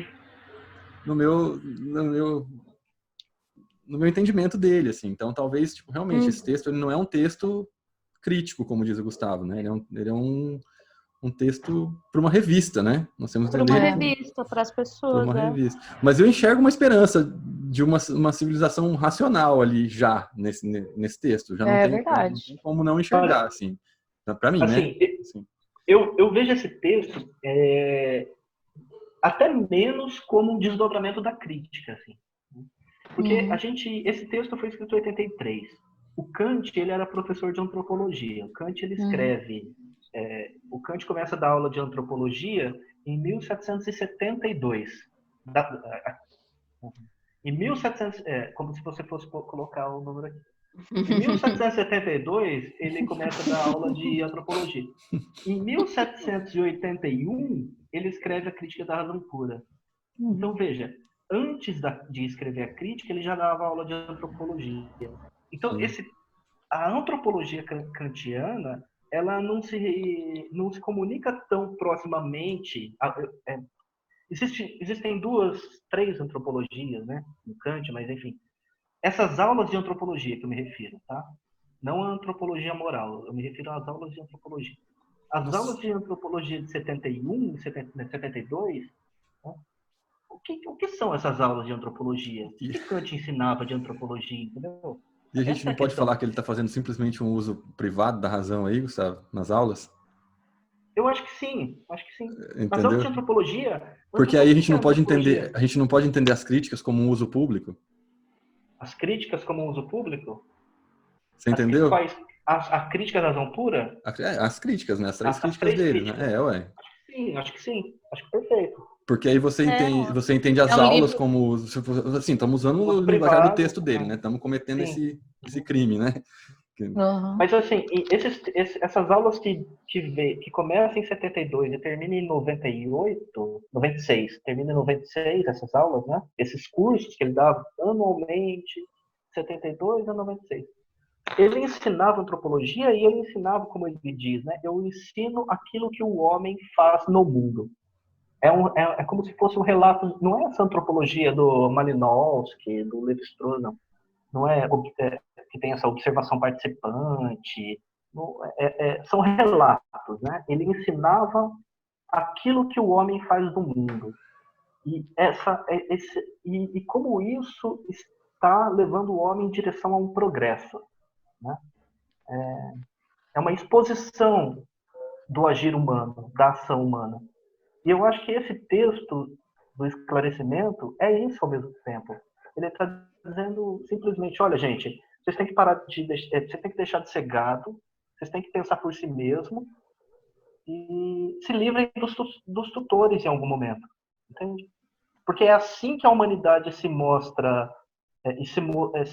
entendimento dele, assim. Então, talvez, tipo, realmente, esse texto ele não é um texto crítico, como diz o Gustavo, né? Ele é um texto para uma revista, né? Nós temos para uma revista, para as pessoas. Revista. Mas eu enxergo uma esperança de uma civilização racional ali já nesse texto. Já não tem como não enxergar, assim. Para mim, assim, né? Assim. Eu vejo esse texto até menos como um desdobramento da crítica, assim. Porque esse texto foi escrito em 83. O Kant, ele era professor de antropologia. O Kant, ele escreve... o Kant começa a dar aula de antropologia em 1772. Em 1700... como se você fosse colocar o número aqui. Em 1772, ele começa a dar aula de antropologia. Em 1781, ele escreve a Crítica da Razão Pura. Então, veja, antes de escrever a crítica, ele já dava aula de antropologia. Então, a antropologia kantiana, ela não se comunica tão proximamente. Existem três antropologias, né, no Kant, mas enfim. Essas aulas de antropologia que eu me refiro, tá? Não a antropologia moral, eu me refiro às aulas de antropologia. As aulas de antropologia de 71, 72, né? O que são essas aulas de antropologia? O que Kant ensinava de antropologia, entendeu? E a gente não pode falar que ele está fazendo simplesmente um uso privado da razão aí, Gustavo, nas aulas? Eu acho que sim, Entendeu? Mas aulas de antropologia... Porque aí a gente não pode entender as críticas como um uso público. As críticas como um uso público? Você entendeu? A crítica da razão pura? As críticas, né? As três críticas dele, críticas. né? Ué. Acho que sim. Acho que perfeito. Porque aí você entende as aulas livro. Como... Assim, estamos usando o linguajar do texto dele, né? Estamos cometendo esse crime, né? Mas assim, essas aulas que começam em 72 e terminam em 96, termina em 96 essas aulas, né? Esses cursos que ele dava anualmente, 72 a 96. Ele ensinava antropologia e ele ensinava, como ele diz, né? Eu ensino aquilo que o homem faz no mundo. É como se fosse um relato, não é essa antropologia do Malinowski, do Levi-Strauss, não é que tem essa observação participante, são relatos, né? Ele ensinava aquilo que o homem faz no mundo. E como isso está levando o homem em direção a um progresso, né? É uma exposição do agir humano, da ação humana. E eu acho que esse texto do esclarecimento é isso ao mesmo tempo. Ele está dizendo simplesmente, olha, gente, vocês têm que vocês têm que deixar de ser gado, vocês têm que pensar por si mesmo e se livrem dos tutores em algum momento. Entende? Porque é assim que a humanidade se mostra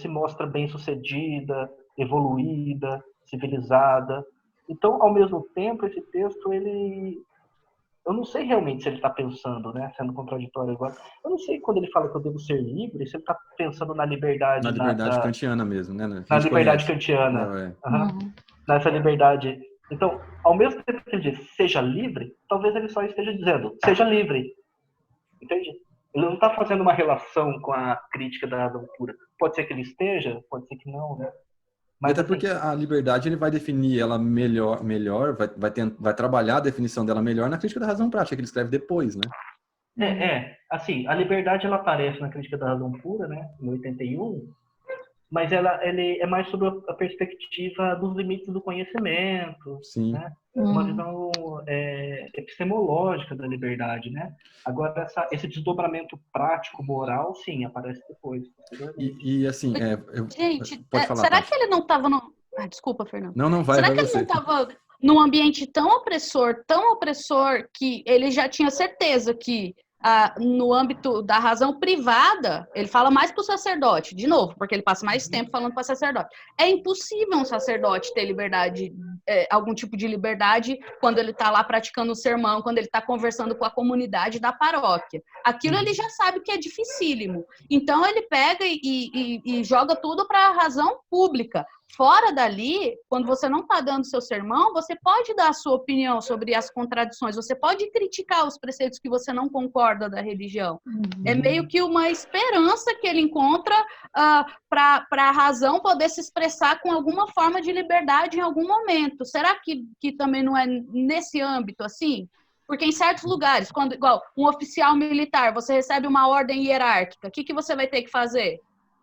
se mostra bem-sucedida, evoluída, civilizada. Então, ao mesmo tempo, esse texto, eu não sei realmente se ele está pensando, né, sendo contraditório agora. Eu não sei quando ele fala que eu devo ser livre, se ele está pensando na liberdade... Na liberdade kantiana mesmo, né? Na liberdade kantiana. Nessa liberdade. Então, ao mesmo tempo que ele diz seja livre, talvez ele só esteja dizendo seja livre. Entende? Ele não está fazendo uma relação com a crítica da razão pura. Pode ser que ele esteja, pode ser que não, né? Mas, até porque a liberdade ele vai definir ela melhor vai trabalhar a definição dela melhor na crítica da razão prática, que ele escreve depois, né? Assim, a liberdade ela aparece na crítica da razão pura, né, em 81, mas ele é mais sobre a perspectiva dos limites do conhecimento, sim, né? Uma visão epistemológica da liberdade, né? Agora, esse desdobramento prático, moral, sim, aparece depois. E assim, gente, pode falar, será Tati. que ele não estava no... Desculpa, Fernando. Não, vai, será vai que você. ele não estava num ambiente tão opressor, que ele já tinha certeza que no âmbito da razão privada, ele fala mais para o sacerdote, de novo, porque ele passa mais tempo falando para o sacerdote. É impossível um sacerdote ter liberdade, algum tipo de liberdade, quando ele está lá praticando o sermão, quando ele está conversando com a comunidade da paróquia. Aquilo ele já sabe que é dificílimo. Então, ele pega e joga tudo para a razão pública. Fora dali, quando você não está dando seu sermão, você pode dar a sua opinião sobre as contradições, você pode criticar os preceitos que você não concorda da religião. É meio que uma esperança que ele encontra para a razão poder se expressar com alguma forma de liberdade em algum momento. Será que também não é nesse âmbito assim? Porque em certos lugares, igual um oficial militar, você recebe uma ordem hierárquica, o que você vai ter que fazer?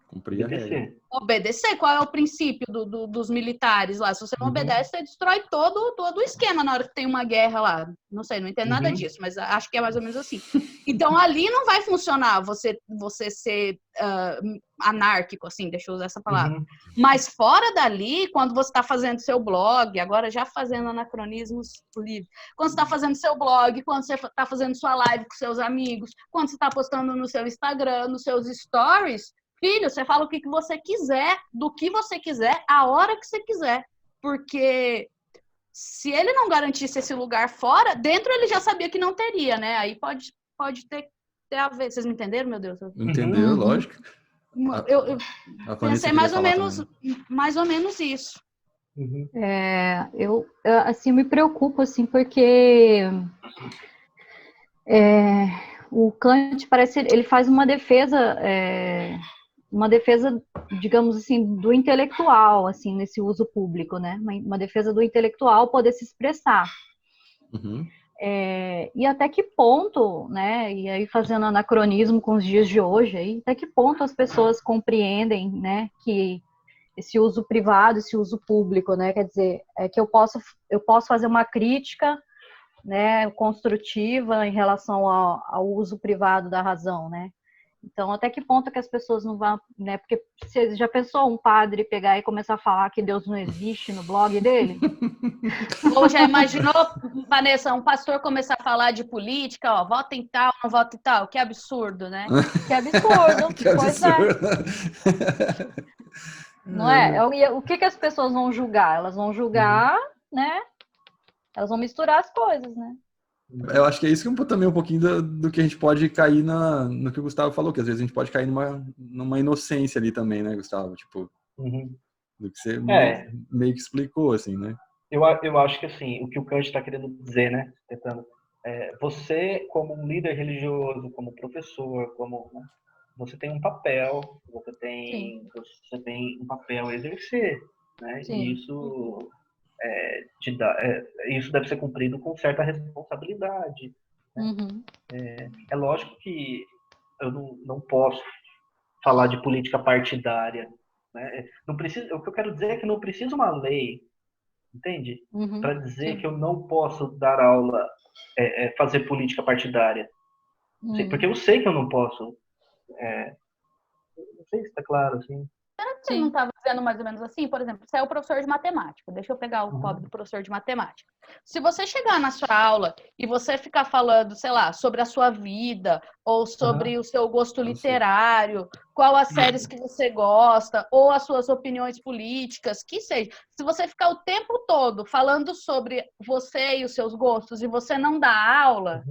Cumprir a regra. Obedecer. Qual é o princípio dos militares lá? Se você não obedece, você destrói todo o esquema na hora que tem uma guerra lá. Não sei, não entendo nada disso, mas acho que é mais ou menos assim. Então, ali não vai funcionar você ser anárquico, assim, deixa eu usar essa palavra. Mas fora dali, quando você está fazendo seu blog, agora já fazendo anacronismos livres, quando você está fazendo seu blog, quando você está fazendo sua live com seus amigos, quando você está postando no seu Instagram, nos seus stories, Filho, você fala o que você quiser, do que você quiser, a hora que você quiser. Porque se ele não garantisse esse lugar fora, dentro ele já sabia que não teria, né? Aí pode ter a ver. Vocês me entenderam, meu Deus? Entendeu? Lógico. Eu A Vanessa pensei queria mais falar mais ou menos isso. Eu assim, me preocupo, assim, porque o Kant parece, ele faz uma defesa, digamos assim, do intelectual, assim, nesse uso público, né? Uma defesa do intelectual poder se expressar. Uhum. E até que ponto, né? E aí fazendo anacronismo com os dias de hoje, aí, até que ponto as pessoas compreendem, né, que esse uso privado, esse uso público, né? Quer dizer, que eu posso fazer uma crítica, né, construtiva em relação ao uso privado da razão, né? Então, até que ponto que as pessoas não vão, né? Porque você já pensou um padre pegar e começar a falar que Deus não existe no blog dele? Ou já imaginou, Vanessa, um pastor começar a falar de política, ó, vota em tal, não vota em tal? Que absurdo, né? Que absurdo. Que absurdo. Não é? O que as pessoas vão julgar? Elas vão julgar, né? Elas vão misturar as coisas, né? Eu acho que é isso que também um pouquinho do que a gente pode cair no que o Gustavo falou, que às vezes a gente pode cair numa inocência ali também, né, Gustavo? Tipo, do que você meio que explicou, assim, né? Eu acho que, assim, o que o Kant está querendo dizer, né, tentando, você, como um líder religioso, como professor, né, você tem um papel, você tem um papel a exercer, né? Sim. E isso isso deve ser cumprido com certa responsabilidade. Né? Uhum. É lógico que eu não posso falar de política partidária, né? Não precisa, o que eu quero dizer é que não precisa uma lei, entende? Para dizer que eu não posso dar aula, fazer política partidária. Porque eu sei que eu não posso. Não sei se está claro, assim. Será que você não estava dizendo mais ou menos assim? Por exemplo, você é o professor de matemática. Deixa eu pegar o pobre do professor de matemática. Se você chegar na sua aula e você ficar falando, sei lá, sobre a sua vida ou sobre o seu gosto literário, qual as séries que você gosta ou as suas opiniões políticas, que seja. Se você ficar o tempo todo falando sobre você e os seus gostos e você não dá aula,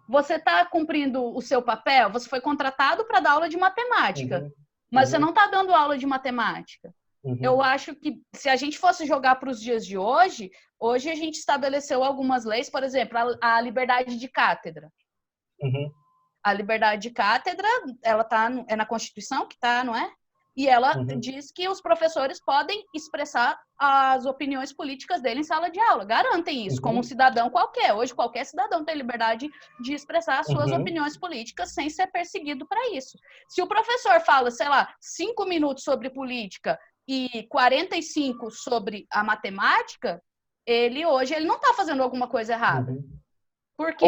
você está cumprindo o seu papel? Você foi contratado para dar aula de matemática. Mas você não está dando aula de matemática. Eu acho que se a gente fosse jogar para os dias de hoje a gente estabeleceu algumas leis, por exemplo, a liberdade de cátedra. A liberdade de cátedra, ela é na Constituição que está, não é? E ela diz que os professores podem expressar as opiniões políticas dele em sala de aula. Garantem isso, como um cidadão qualquer. Hoje, qualquer cidadão tem liberdade de expressar as suas opiniões políticas sem ser perseguido para isso. Se o professor fala, sei lá, 5 minutos sobre política e 45 sobre a matemática, ele não está fazendo alguma coisa errada. Por quê?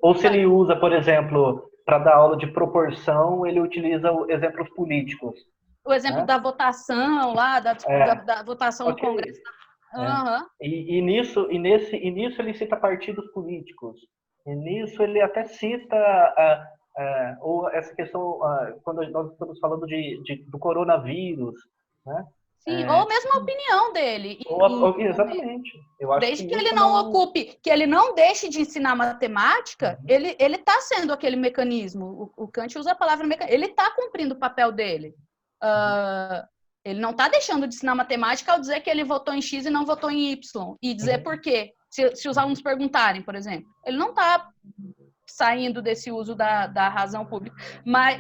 Ou se ele usa, por exemplo, para dar aula de proporção, ele utiliza exemplos políticos. O exemplo da votação lá, da votação no Congresso. E nisso ele cita partidos políticos. E nisso ele até cita ou essa questão, quando nós estamos falando do coronavírus, né? Sim, ou mesmo a opinião dele. Exatamente. Eu acho desde que ele não ocupe, que ele não deixe de ensinar matemática, ele está sendo aquele mecanismo. O Kant usa a palavra mecanismo. Ele está cumprindo o papel dele. Ele não está deixando de ensinar matemática ao dizer que ele votou em X e não votou em Y. E dizer por quê. Se os alunos perguntarem, por exemplo. Ele não está saindo desse uso da razão pública.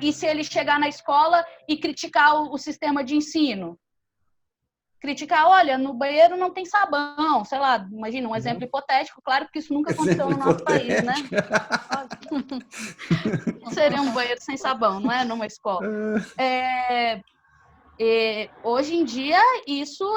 E se ele chegar na escola e criticar o sistema de ensino? Criticar, olha, no banheiro não tem sabão, sei lá, imagina, um exemplo hipotético, claro que isso nunca aconteceu no nosso país, né? Não seria um banheiro sem sabão, não é? Numa escola. Hoje em dia, isso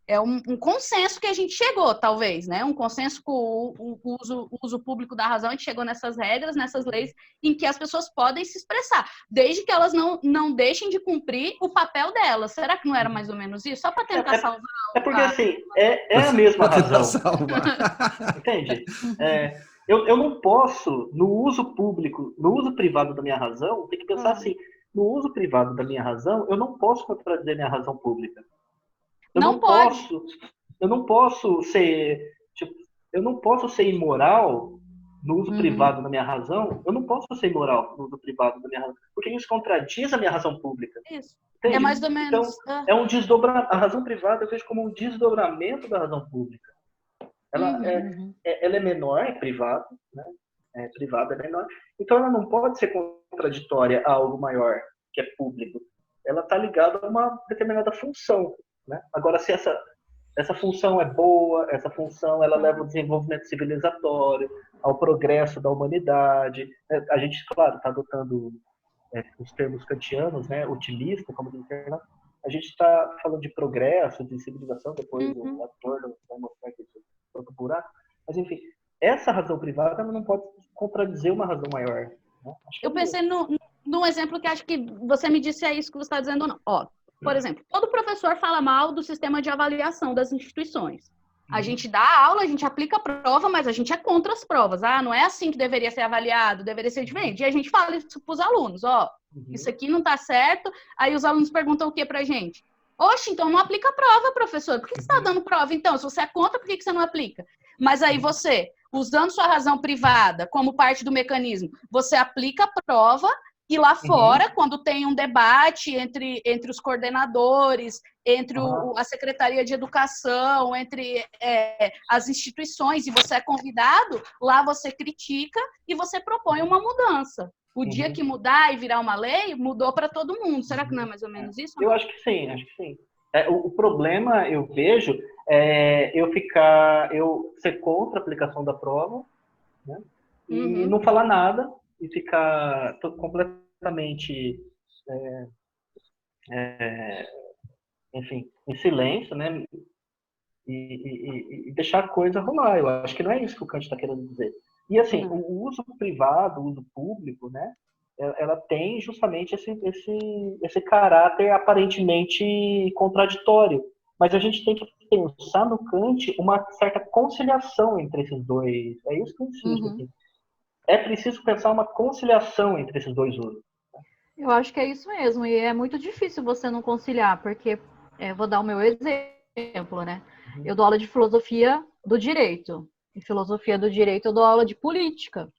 é um consenso que a gente chegou, talvez, né? Um consenso com o uso público da razão, a gente chegou nessas regras, nessas leis, em que as pessoas podem se expressar, desde que elas não deixem de cumprir o papel delas. Será que não era mais ou menos isso? Só para tentar salvar. Porque, assim, é a mesma razão. Entende? Eu não posso, no uso público, no uso privado da minha razão, tem que pensar assim, no uso privado da minha razão, eu não posso contradizer minha razão pública. Eu Não não pode. posso, eu não posso ser, tipo, eu não posso ser imoral no uso privado da minha razão, eu não posso ser imoral no uso privado da minha razão, porque isso contradiz a minha razão pública. Isso. Entende? É mais ou Então, menos. é um desdobramento, a razão privada eu vejo como um desdobramento da razão pública. Ela é menor, é privada, né? Privada é menor, então ela não pode ser contraditória a algo maior, que é público. Ela está ligada a uma determinada função. Né? Agora, se essa função é boa, essa função ela leva ao desenvolvimento civilizatório, ao progresso da humanidade. A gente, claro, está adotando os termos kantianos, né, otimista, como diz a gente está falando de progresso, de civilização, depois o ator vai mostrar que isso é outro buraco. Mas, enfim, essa razão privada ela não pode contradizer uma razão maior. Né? Eu pensei num exemplo que acho que você me disse é isso que você está dizendo ou não. Ó, por exemplo, todo professor fala mal do sistema de avaliação das instituições. A gente dá aula, a gente aplica a prova, mas a gente é contra as provas. Ah, não é assim que deveria ser avaliado, deveria ser diferente. E a gente fala isso para os alunos, ó, isso aqui não está certo. Aí os alunos perguntam o que para a gente? Oxe, então não aplica a prova, professor. Por que você está dando prova, então? Se você é contra, por que você não aplica? Mas aí você, usando sua razão privada como parte do mecanismo, você aplica a prova e lá fora, quando tem um debate entre os coordenadores, entre a Secretaria de Educação, entre as instituições, e você é convidado, lá você critica e você propõe uma mudança. O dia que mudar e virar uma lei, mudou para todo mundo. Será que não é mais ou menos isso? Eu acho que sim, acho que sim. O problema, eu vejo, é eu ser contra a aplicação da prova, né? E não falar nada, e ficar completamente, enfim, em silêncio, né? E deixar a coisa rolar. Eu acho que não é isso que o Kant está querendo dizer. E assim, o uso privado, o uso público, né? Ela tem justamente esse caráter aparentemente contraditório. Mas a gente tem que pensar no Kant uma certa conciliação entre esses dois. É isso que eu insisto aqui. É preciso pensar uma conciliação entre esses dois usos. Eu acho que é isso mesmo, e é muito difícil você não conciliar, porque, vou dar o meu exemplo, né? Eu dou aula de filosofia do direito. Em filosofia do direito eu dou aula de política.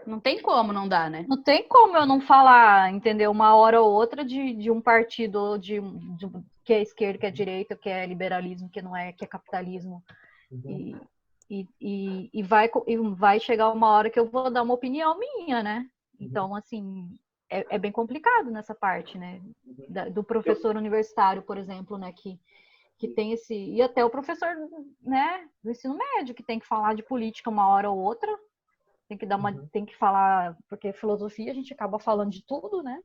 Não tem como não dar, né? Não tem como eu não falar, entendeu? Uma hora ou outra de um partido que é esquerda, que é direita, que é liberalismo, que não é, que é capitalismo. E vai chegar uma hora que eu vou dar uma opinião minha, né? Então, assim, é bem complicado nessa parte, né? Do professor universitário, por exemplo, né? Que tem esse... E até o professor, né? Do ensino médio, que tem que falar de política uma hora ou outra. Tem que falar... Porque filosofia a gente acaba falando de tudo, né?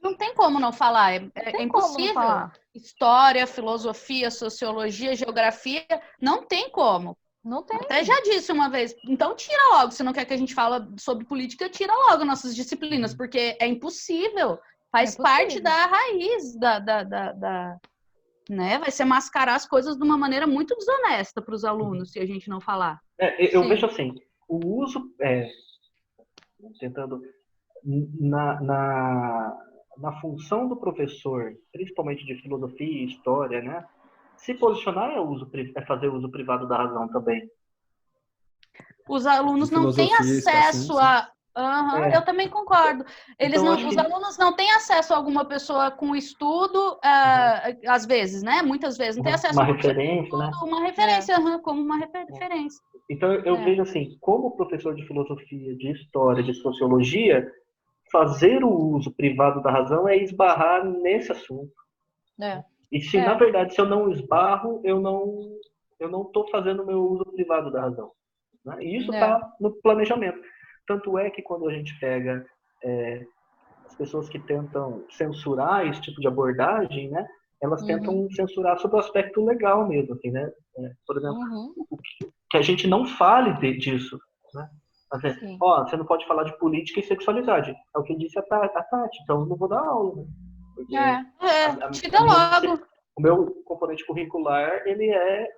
Não tem como não falar, é impossível. Falar. História, filosofia, sociologia, geografia, não tem como. Não tem. Até já disse uma vez, então tira logo, se não quer que a gente fale sobre política, tira logo nossas disciplinas, porque é impossível, faz parte da raiz né? Vai ser mascarar as coisas de uma maneira muito desonesta para os alunos, se a gente não falar. Eu vejo assim, o uso, tentando, na função do professor, principalmente de filosofia e história, né? Se posicionar é fazer uso privado da razão também. Os alunos não têm acesso a... Eu também concordo. Os alunos não têm acesso a alguma pessoa com estudo, às vezes, né? Muitas vezes não tem acesso a uma referência, né? Uma referência, como uma referência. Então eu vejo assim, como professor de filosofia, de história, de sociologia, fazer o uso privado da razão é esbarrar nesse assunto. E se na verdade se eu não esbarro, eu não estou fazendo o meu uso privado da razão. Né? E isso está no planejamento. Tanto é que quando a gente pega as pessoas que tentam censurar esse tipo de abordagem, né, elas tentam censurar sobre o aspecto legal mesmo, assim, né? Por exemplo, que a gente não fale disso, né? Assim, você não pode falar de política e sexualidade. É o que disse a Tati, então eu não vou dar aula, né? Porque tira logo. O meu componente curricular, ele é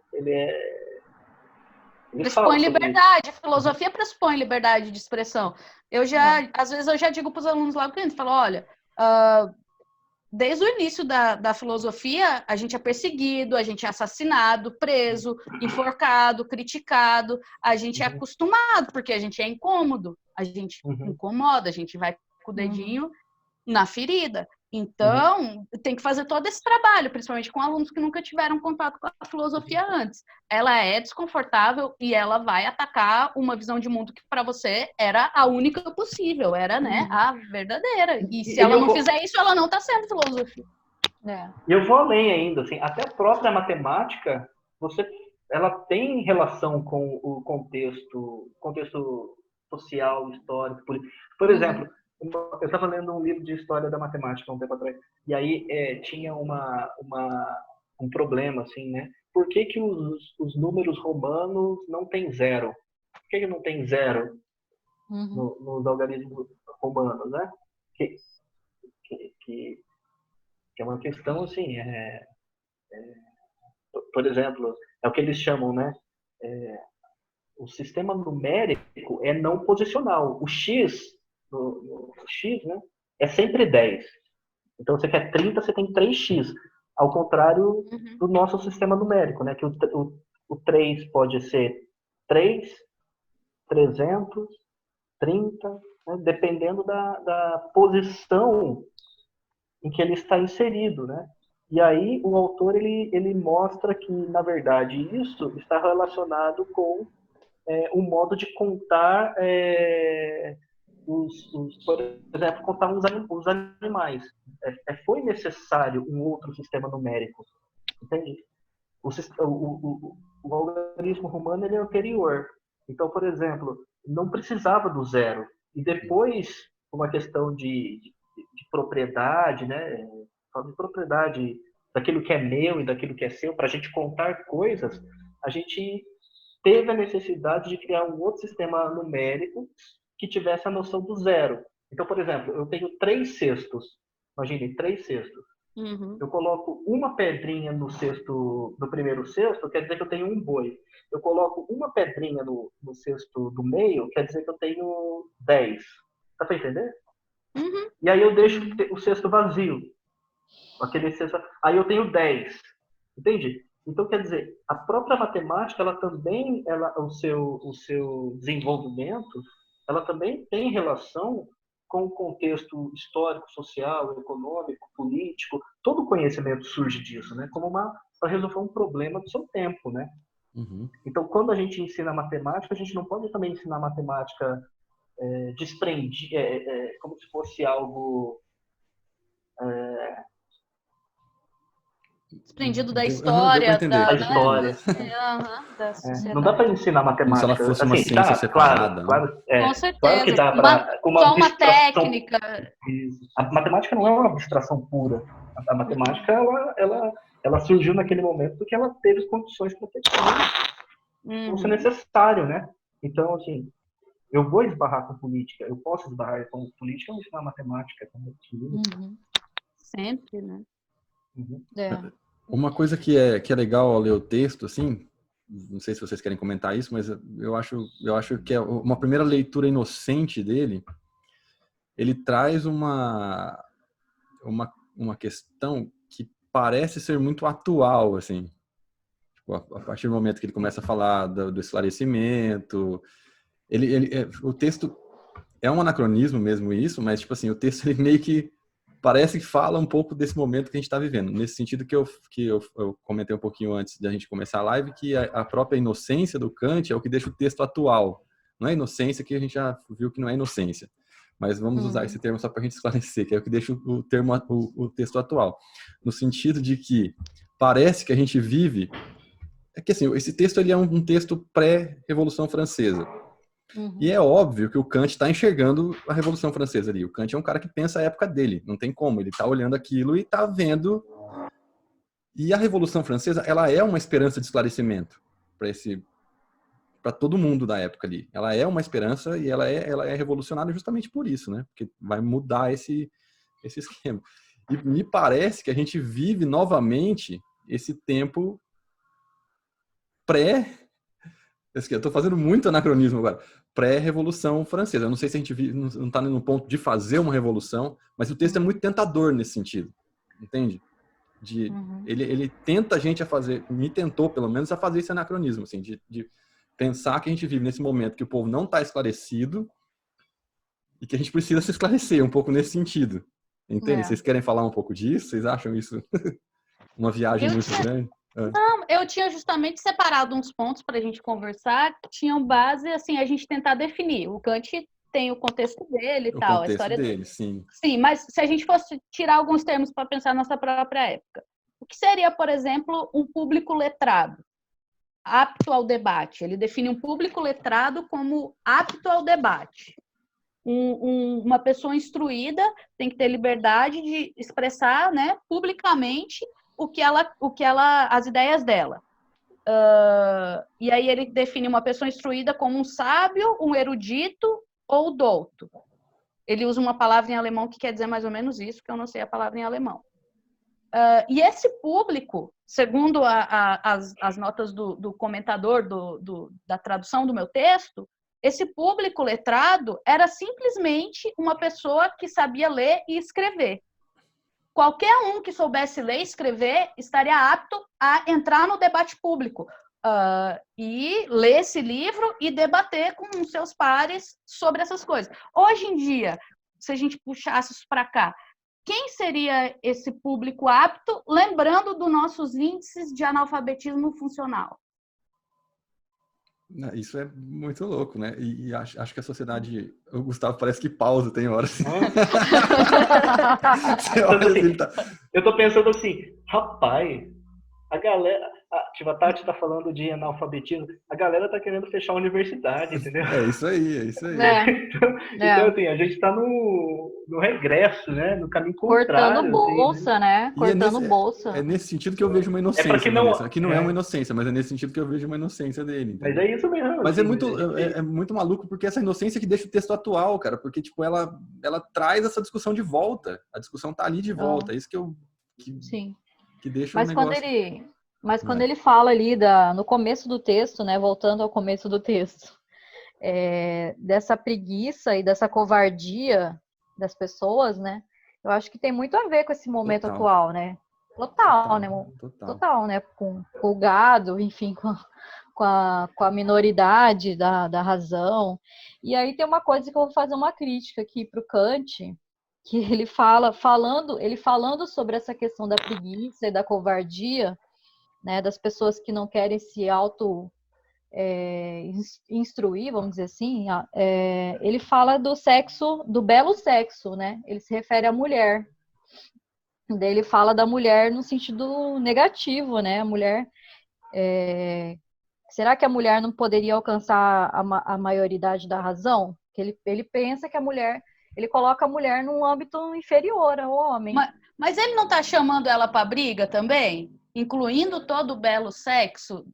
Eles falam Pressupõe sobre isso. liberdade, a filosofia pressupõe liberdade de expressão. Às vezes eu já digo para os alunos lá, eu falo, olha, desde o início da filosofia, a gente é perseguido, a gente é assassinado, preso, enforcado, criticado, a gente é acostumado, porque a gente é incômodo, a gente incomoda, a gente vai com o dedinho na ferida. Então, tem que fazer todo esse trabalho, principalmente com alunos que nunca tiveram contato com a filosofia antes. Ela é desconfortável e ela vai atacar uma visão de mundo que para você era a única possível, era, né, a verdadeira. E se ela não fizer isso, ela não está sendo filosofia. Eu vou além ainda, assim, até a própria matemática, ela tem relação com o contexto social, histórico, político. Por exemplo, eu estava lendo um livro de história da matemática um tempo atrás, e aí tinha um problema, assim, né? Por que os números romanos não têm zero? Por que não tem zero nos algarismos romanos, né? Que é uma questão, assim, por exemplo, é o que eles chamam, né? O sistema numérico é não posicional. O X, no X, né, é sempre 10. Então, você quer 30, você tem 3x. Ao contrário do nosso sistema numérico, né, que o 3 pode ser 3, 300, 30, né, dependendo da posição em que ele está inserido, né? E aí o autor ele mostra que, na verdade, isso está relacionado com o modo de contar, por exemplo, contar os animais. Foi necessário um outro sistema numérico, entende? O algarismo romano ele é anterior. Então, por exemplo, não precisava do zero. E depois, uma questão de propriedade, né? De propriedade daquilo que é meu e daquilo que é seu, para a gente contar coisas, a gente teve a necessidade de criar um outro sistema numérico que tivesse a noção do zero. Então, por exemplo, eu tenho 3 cestos. Imagine, 3 cestos. Eu coloco uma pedrinha no primeiro cesto, quer dizer que eu tenho um boi. Eu coloco uma pedrinha no cesto do meio, quer dizer que eu tenho 10. Dá para entender? E aí eu deixo o cesto vazio. Aquele cesto, aí eu tenho 10. Entende? Então, quer dizer, a própria matemática, ela também, o seu desenvolvimento, ela também tem relação com o contexto histórico, social, econômico, político. Todo conhecimento surge disso, né? Como para resolver um problema do seu tempo, né? Então, quando a gente ensina matemática, a gente não pode também ensinar matemática como se fosse algo desprendido da história, da história. Da sociedade. Não dá para ensinar matemática. Como se ela fosse uma ciência separada. Claro, com certeza. Claro que dá para só uma técnica. A matemática não é uma abstração pura. A matemática ela surgiu naquele momento porque ela teve condições para ter isso é necessário, né? Então, assim, eu vou esbarrar com política, eu posso esbarrar com política, eu vou ensinar matemática também. Sempre, né? Uma coisa que é legal ao ler o texto, assim, não sei se vocês querem comentar isso, mas eu acho que é uma primeira leitura inocente dele. Ele traz uma questão que parece ser muito atual, assim. Tipo, a partir do momento que ele começa a falar do esclarecimento, o texto é um anacronismo mesmo isso, mas tipo assim, o texto ele meio que parece que fala um pouco desse momento que a gente está vivendo. Nesse sentido que eu comentei um pouquinho antes da gente começar a live, que a própria inocência do Kant é o que deixa o texto atual. Não é inocência, que a gente já viu que não é inocência. Mas vamos usar esse termo só para a gente esclarecer, que é o que deixa o texto atual. No sentido de que parece que a gente vive... É que assim, esse texto ele é um texto pré-Revolução Francesa. E é óbvio que o Kant está enxergando a Revolução Francesa ali. O Kant é um cara que pensa a época dele. Não tem como. Ele está olhando aquilo e está vendo. E a Revolução Francesa, ela é uma esperança de esclarecimento para todo mundo da época ali. Ela é uma esperança e ela é revolucionária justamente por isso, né? Porque vai mudar esse esquema. E me parece que a gente vive novamente esse tempo Eu tô fazendo muito anacronismo agora. Pré-Revolução Francesa. Eu não sei se a gente não tá no ponto de fazer uma revolução, mas o texto é muito tentador nesse sentido. Entende? Ele tenta a gente a fazer, me tentou pelo menos a fazer esse anacronismo, assim, de pensar que a gente vive nesse momento que o povo não está esclarecido e que a gente precisa se esclarecer um pouco nesse sentido. Entende? Vocês querem falar um pouco disso? Vocês acham isso uma viagem muito grande? Não, eu tinha justamente separado uns pontos para a gente conversar que tinham base, assim, a gente tentar definir. O Kant tem o contexto dele e tal, a história dele. Sim. Sim, mas se a gente fosse tirar alguns termos para pensar na nossa própria época, o que seria, por exemplo, um público letrado, apto ao debate? Ele define um público letrado como apto ao debate. Uma pessoa instruída tem que ter liberdade de expressar, né, publicamente as ideias dela. E aí ele define uma pessoa instruída como um sábio, um erudito ou douto. Ele usa uma palavra em alemão que quer dizer mais ou menos isso, que eu não sei a palavra em alemão. E esse público, segundo as notas do comentador da tradução do meu texto, esse público letrado era simplesmente uma pessoa que sabia ler e escrever. Qualquer um que soubesse ler e escrever estaria apto a entrar no debate público e ler esse livro e debater com seus pares sobre essas coisas. Hoje em dia, se a gente puxasse isso para cá, quem seria esse público apto, lembrando dos nossos índices de analfabetismo funcional? Isso é muito louco, né? E acho que a sociedade... O Gustavo parece que pausa, tem horas. Assim. Eu tô pensando assim, rapaz, a galera... A Tati tá falando de analfabetismo, a galera tá querendo fechar a universidade, entendeu? É isso aí. Então, assim, a gente tá no regresso, né? No caminho contrário. Cortando bolsa, assim, né? Cortando bolsa. É nesse sentido que eu vejo uma inocência. Aqui não é uma inocência, mas é nesse sentido que eu vejo uma inocência dele. Entendeu? Mas é isso mesmo. Mas assim, é muito maluco, porque essa inocência que deixa o texto atual, cara. Porque, tipo, ela traz essa discussão de volta. A discussão tá ali de volta. É isso que deixa o negócio... Mas quando ele fala ali no começo do texto, né, voltando ao começo do texto, dessa preguiça e dessa covardia das pessoas, né, eu acho que tem muito a ver com esse momento atual, né? Total, né? Com o gado, enfim, com a minoridade da razão. E aí tem uma coisa que eu vou fazer uma crítica aqui para o Kant, que ele falando sobre essa questão da preguiça e da covardia, né, das pessoas que não querem se instruir, vamos dizer assim, ele fala do sexo, do belo sexo, né? Ele se refere à mulher. Daí ele fala da mulher no sentido negativo, né? A mulher, será que a mulher não poderia alcançar a maioridade da razão? Que ele pensa que a mulher, ele coloca a mulher num âmbito inferior ao homem. Mas ele não está chamando ela para briga também? Incluindo todo o belo sexo?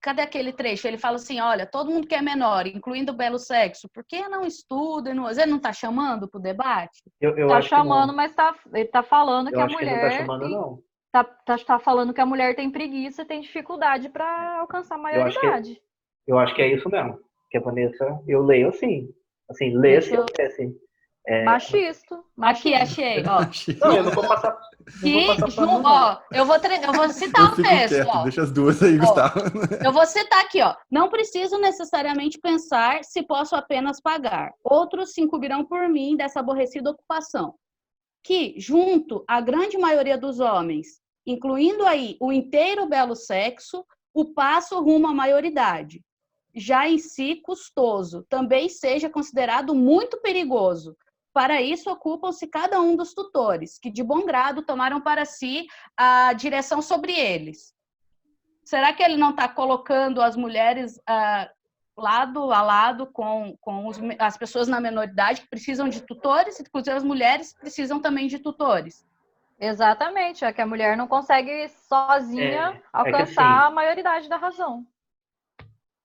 Cadê aquele trecho? Ele fala assim, olha, todo mundo que é menor, incluindo o belo sexo, por que não estuda? Ele não está chamando para o debate? Está chamando, mas ele está falando que a mulher... não está chamando, não. Tá falando que a mulher tem preguiça e tem dificuldade para alcançar a maioridade. Eu acho que é isso mesmo. Que a Vanessa, eu leio assim. Assim, lê assim, assim. Machista. Aqui, achei, ó. Não, eu não vou passar. Eu vou citar o texto. Quieto, deixa as duas aí, Gustavo. Eu vou citar aqui, ó. Não preciso necessariamente pensar se posso apenas pagar. Outros se incumbirão por mim dessa aborrecida ocupação. Que, junto à grande maioria dos homens, incluindo aí o inteiro belo sexo, o passo rumo à maioridade, já em si custoso, também seja considerado muito perigoso. Para isso, ocupam-se cada um dos tutores, que de bom grado tomaram para si a direção sobre eles. Será que ele não está colocando as mulheres lado a lado com as pessoas na menoridade que precisam de tutores? Inclusive, as mulheres precisam também de tutores. Exatamente, é que a mulher não consegue sozinha alcançar a maioridade da razão.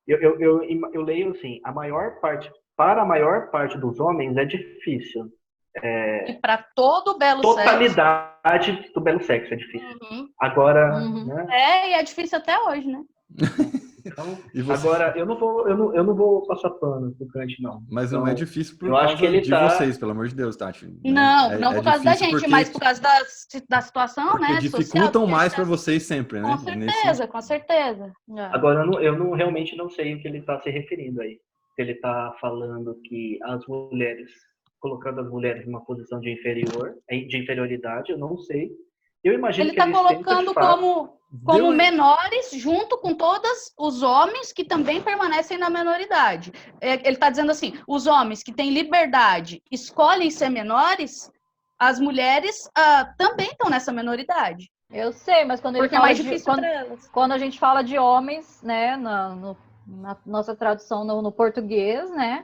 Eu leio assim, para a maior parte dos homens é difícil. E para todo o belo totalidade sexo. do belo sexo é difícil. Agora... Né? E é difícil até hoje, né? Então, E você... agora, eu não vou passar pano pro Kant, não. Mas então, não é difícil por eu acho que causa ele de tá... vocês, pelo amor de Deus, Tati. Não, não É por causa da difícil gente, porque, mas por causa da situação, porque né, social. dificultam mais para vocês sempre, né? Com certeza, com certeza. Agora, realmente não sei o que ele está se referindo aí. Se ele está falando que as mulheres, colocando as mulheres numa posição de inferioridade, eu não sei. Eu imagino Ele que está ele tenta, de colocando fato, como menores, junto com todos os homens que também permanecem na menoridade. Ele está dizendo assim, os homens que têm liberdade escolhem ser menores, as mulheres também estão nessa menoridade. Eu sei, mas quando ele Porque é fala mais difícil para elas. Quando a gente fala de homens, né, na nossa tradução no português, né,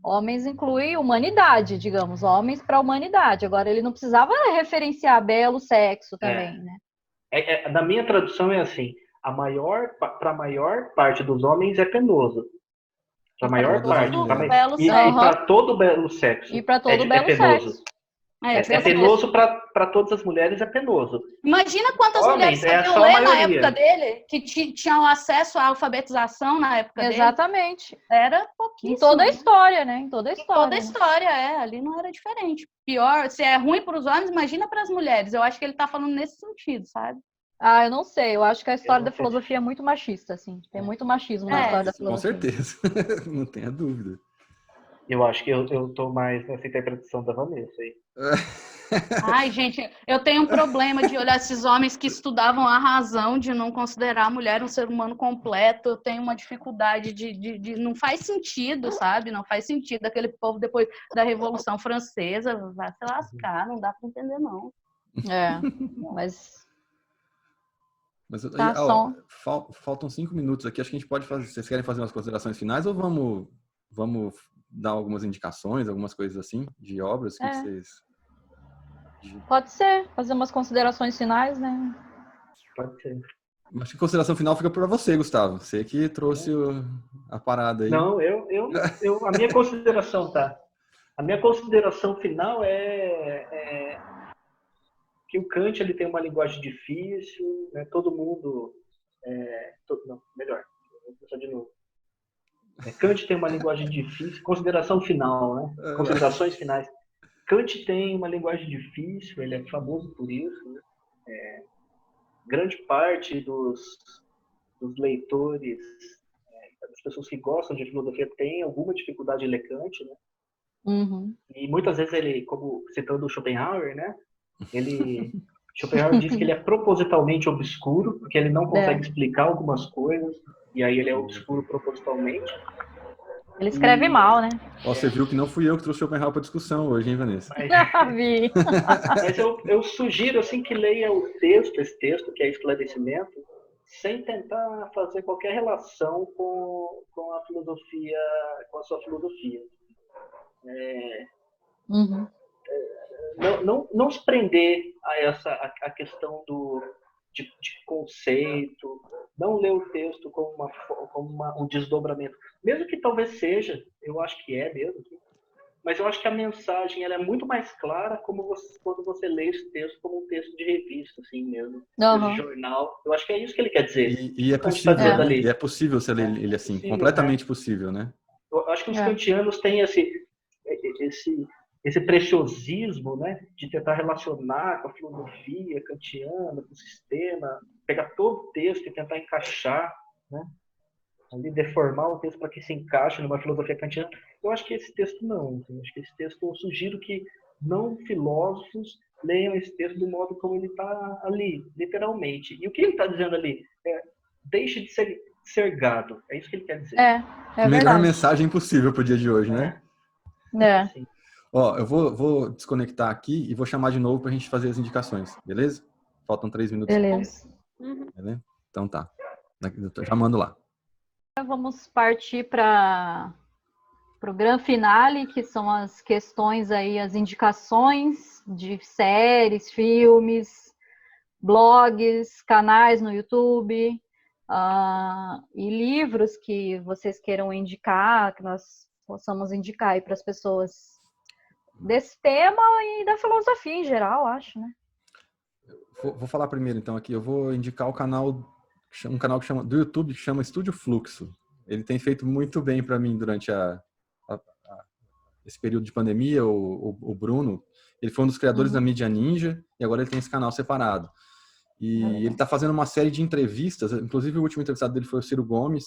homens inclui humanidade, digamos, homens para a humanidade. Agora, ele não precisava referenciar belo sexo também, né? Na minha tradução é assim, para a maior parte dos homens é penoso. Para a maior parte. E para todo belo sexo. E para todo belo penoso. sexo. É penoso para todas as mulheres, é penoso. Imagina quantas mulheres sabiam ler na época dele, que tinham acesso à alfabetização na época dele. Exatamente. Era pouquíssimo. Em toda a história, né? Em toda a história. Toda a história, ali não era diferente. Pior, se é ruim para os homens, imagina para as mulheres. Eu acho que ele está falando nesse sentido, sabe? Eu não sei. Eu acho que a história da filosofia é muito machista, assim. Tem muito machismo na história da filosofia. Com certeza. Não tenha dúvida. Eu acho que eu tô mais nessa interpretação da Vanessa aí. Ai, gente, eu tenho um problema de olhar esses homens que estudavam a razão de não considerar a mulher um ser humano completo. Eu tenho uma dificuldade de não faz sentido, sabe? Não faz sentido. Aquele povo depois da Revolução Francesa vai se lascar, não dá para entender, não. Mas tá, faltam 5 minutos aqui. Acho que a gente pode fazer. Vocês querem fazer umas considerações finais ou vamos dar algumas indicações, algumas coisas assim, de obras que vocês... Pode ser, fazer umas considerações finais, né? Pode ser. Acho que a consideração final fica para você, Gustavo. Você que trouxe a parada aí. Não, a minha consideração, tá? A minha consideração final é que o Kant ele tem uma linguagem difícil, né? Todo mundo... não, melhor, vou começar de novo. Kant tem uma linguagem difícil, consideração final, né? Considerações finais. Kant tem uma linguagem difícil, ele é famoso por isso, né? Grande parte dos leitores, das pessoas que gostam de filosofia, tem alguma dificuldade em ler Kant, né? Uhum. E muitas vezes ele, como citando o Schopenhauer, né? Schopenhauer diz que ele é propositalmente obscuro, porque ele não consegue explicar algumas coisas, e aí ele é obscuro propositalmente. Ele escreve mal, né? Você viu que não fui eu que trouxe o Schopenhauer para discussão hoje, hein, Vanessa? Vi. Mas eu sugiro assim que leia esse texto, que é esclarecimento, sem tentar fazer qualquer relação com a filosofia, com a sua filosofia. Uhum. Não se prender a questão de conceito, não ler o texto como um desdobramento. Mesmo que talvez seja, eu acho que é mesmo, mas eu acho que a mensagem ela é muito mais clara quando você lê esse texto como um texto de revista, assim mesmo, de jornal. Eu acho que é isso que ele quer dizer. E é possível, né? E é possível você ler ele assim, possível, completamente possível, né? Eu acho que os kantianos têm esse preciosismo, né, de tentar relacionar com a filosofia kantiana, com o sistema, pegar todo o texto e tentar encaixar, né, ali deformar o texto para que se encaixe numa filosofia kantiana. Eu acho que esse texto não. Eu acho que esse texto, eu sugiro que não filósofos leiam esse texto do modo como ele está ali, literalmente. E o que ele está dizendo ali é: deixe de ser gado. É isso que ele quer dizer. Melhor verdade. Mensagem possível para o dia de hoje, né? Assim. Ó, eu vou desconectar aqui e vou chamar de novo para a gente fazer as indicações, beleza? Faltam 3 minutos. Beleza. Beleza? Então tá. Eu já mando lá. Vamos partir para o grande finale, que são as questões aí, as indicações de séries, filmes, blogs, canais no YouTube, e livros que vocês queiram indicar, que nós possamos indicar aí para as pessoas desse tema e da filosofia em geral, acho, né? Vou falar primeiro, então, aqui. Eu vou indicar o canal um canal do YouTube que chama Estúdio Fluxo. Ele tem feito muito bem para mim durante esse período de pandemia. O Bruno, ele foi um dos criadores da Mídia Ninja e agora ele tem esse canal separado. E ele está fazendo uma série de entrevistas, inclusive o último entrevistado dele foi o Ciro Gomes.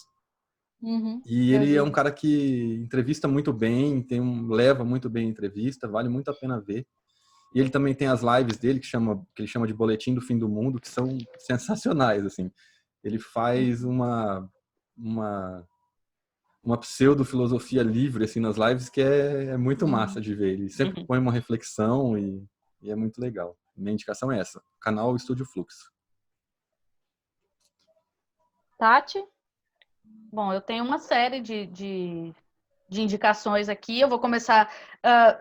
E ele é um cara que entrevista muito bem, leva muito bem a entrevista, vale muito a pena ver. E ele também tem as lives dele, que ele chama de Boletim do Fim do Mundo, que são sensacionais, assim. Ele faz uma pseudo-filosofia livre, assim, nas lives, que é muito massa de ver. Ele sempre põe uma reflexão e é muito legal. Minha indicação é essa, canal Estúdio Fluxo. Tati? Bom, eu tenho uma série de indicações aqui. Eu vou começar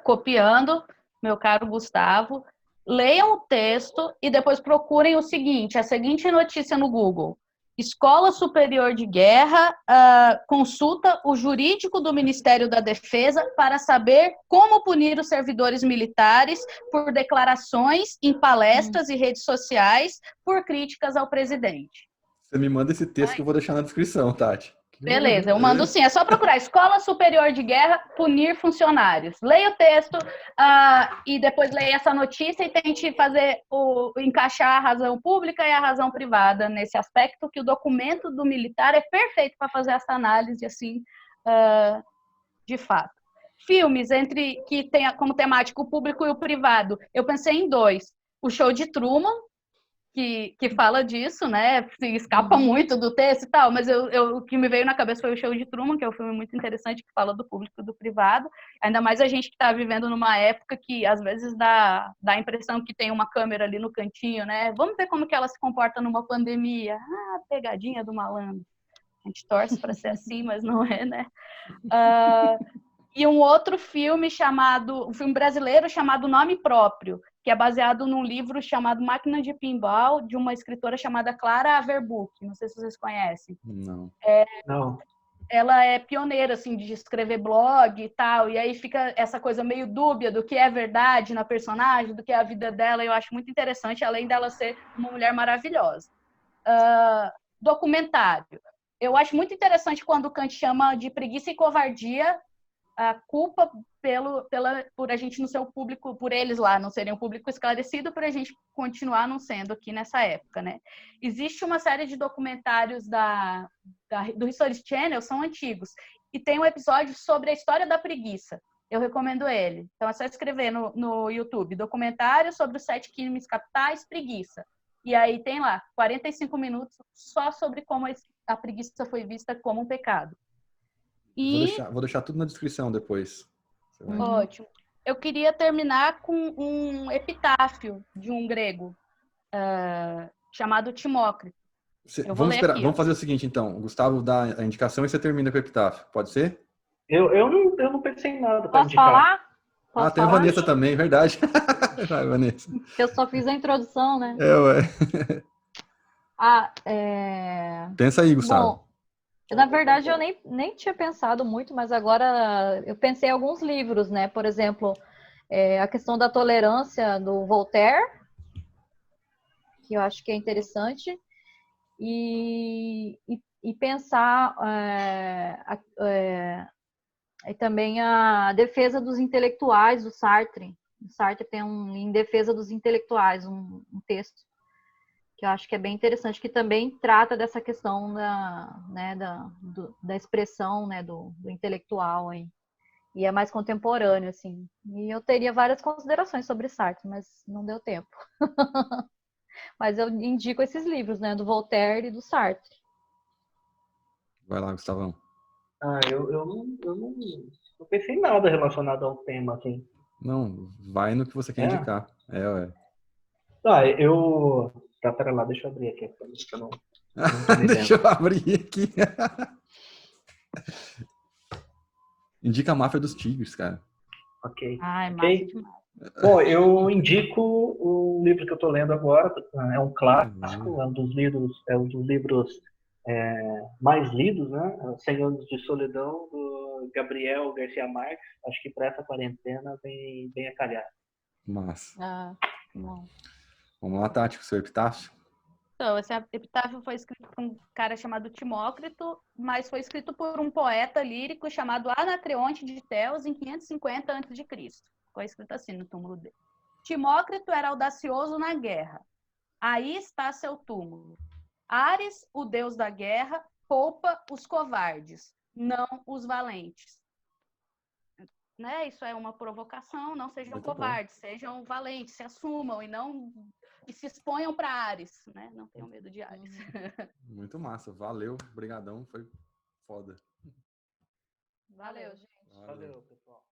copiando, meu caro Gustavo. Leiam o texto e depois procurem a seguinte notícia no Google. Escola Superior de Guerra consulta o jurídico do Ministério da Defesa para saber como punir os servidores militares por declarações em palestras e redes sociais por críticas ao presidente. Você me manda esse texto que eu vou deixar na descrição, Tati. Beleza, eu mando sim. É só procurar Escola Superior de Guerra punir funcionários. Leia o texto e depois leia essa notícia e tente encaixar a razão pública e a razão privada nesse aspecto, que o documento do militar é perfeito para fazer essa análise assim, de fato. Filmes que tenha como temática o público e o privado. Eu pensei em 2. O Show de Truman, que fala disso, né? Se escapa muito do texto e tal, mas o que me veio na cabeça foi o Show de Truman, que é um filme muito interessante que fala do público e do privado. Ainda mais a gente que está vivendo numa época que às vezes dá a impressão que tem uma câmera ali no cantinho, né? Vamos ver como que ela se comporta numa pandemia. Pegadinha do malandro. A gente torce para ser assim, mas não é, né? E um outro filme um filme brasileiro chamado Nome Próprio, que é baseado num livro chamado Máquina de Pinball, de uma escritora chamada Clara Averbuch. Não sei se vocês conhecem. Não. Não. Ela é pioneira, assim, de escrever blog e tal, e aí fica essa coisa meio dúbia do que é verdade na personagem, do que é a vida dela. Eu acho muito interessante, além dela ser uma mulher maravilhosa. Documentário. Eu acho muito interessante quando o Kant chama de preguiça e covardia a culpa por a gente não ser o público, por eles lá não serem um público esclarecido, por a gente continuar não sendo aqui nessa época, né? Existe uma série de documentários do History Channel, são antigos, e tem um episódio sobre a história da preguiça. Eu recomendo ele. Então é só escrever no YouTube, documentário sobre os 7 crimes capitais, preguiça. E aí tem lá 45 minutos só sobre como a preguiça foi vista como um pecado. Vou deixar tudo na descrição depois. Ótimo. Eu queria terminar com um epitáfio de um grego chamado Timócrito. Vamos fazer o seguinte, então. O Gustavo dá a indicação e você termina com o epitáfio. Pode ser? Eu não pensei em nada para Posso indicar. falar? Tem a Vanessa também, verdade. Vai, Vanessa. Eu só fiz a introdução, né? Ué. Pensa aí, Gustavo. Bom, na verdade, eu nem tinha pensado muito, mas agora eu pensei em alguns livros, né? Por exemplo, a questão da tolerância do Voltaire, que eu acho que é interessante, e pensar e também a defesa dos intelectuais, do Sartre. O Sartre tem em defesa dos intelectuais, um texto que eu acho que é bem interessante, que também trata dessa questão da expressão, né, do intelectual aí. E é mais contemporâneo, assim. E eu teria várias considerações sobre Sartre, mas não deu tempo. Mas eu indico esses livros, né, do Voltaire e do Sartre. Vai lá, Gustavão. Eu não pensei em nada relacionado ao tema, assim. Não, vai no que você quer indicar. Ué. Pera lá, deixa eu abrir aqui. Deixa eu abrir aqui. Indica a Máfia dos Tigres, cara. Ok. Massa demais. Bom, eu indico o livro que eu estou lendo agora. É um clássico, é um dos livros mais lidos, né? 100 Anos de Solidão, do Gabriel Garcia Marques. Acho que para essa quarentena vem a calhar. Massa. Bom. Vamos lá, Tati, com o seu epitáfio. Então, esse epitáfio foi escrito por um cara chamado Timócrito, mas foi escrito por um poeta lírico chamado Anacreonte de Teos em 550 a.C. Foi escrito assim no túmulo dele. Timócrito era audacioso na guerra. Aí está seu túmulo. Ares, o deus da guerra, poupa os covardes, não os valentes. Né? Isso é uma provocação, não sejam Muito covardes, sejam valentes, se assumam e se exponham para Ares, né? Não tenham medo de Ares. Muito massa. Valeu. Obrigadão. Foi foda. Valeu, gente. Valeu, pessoal.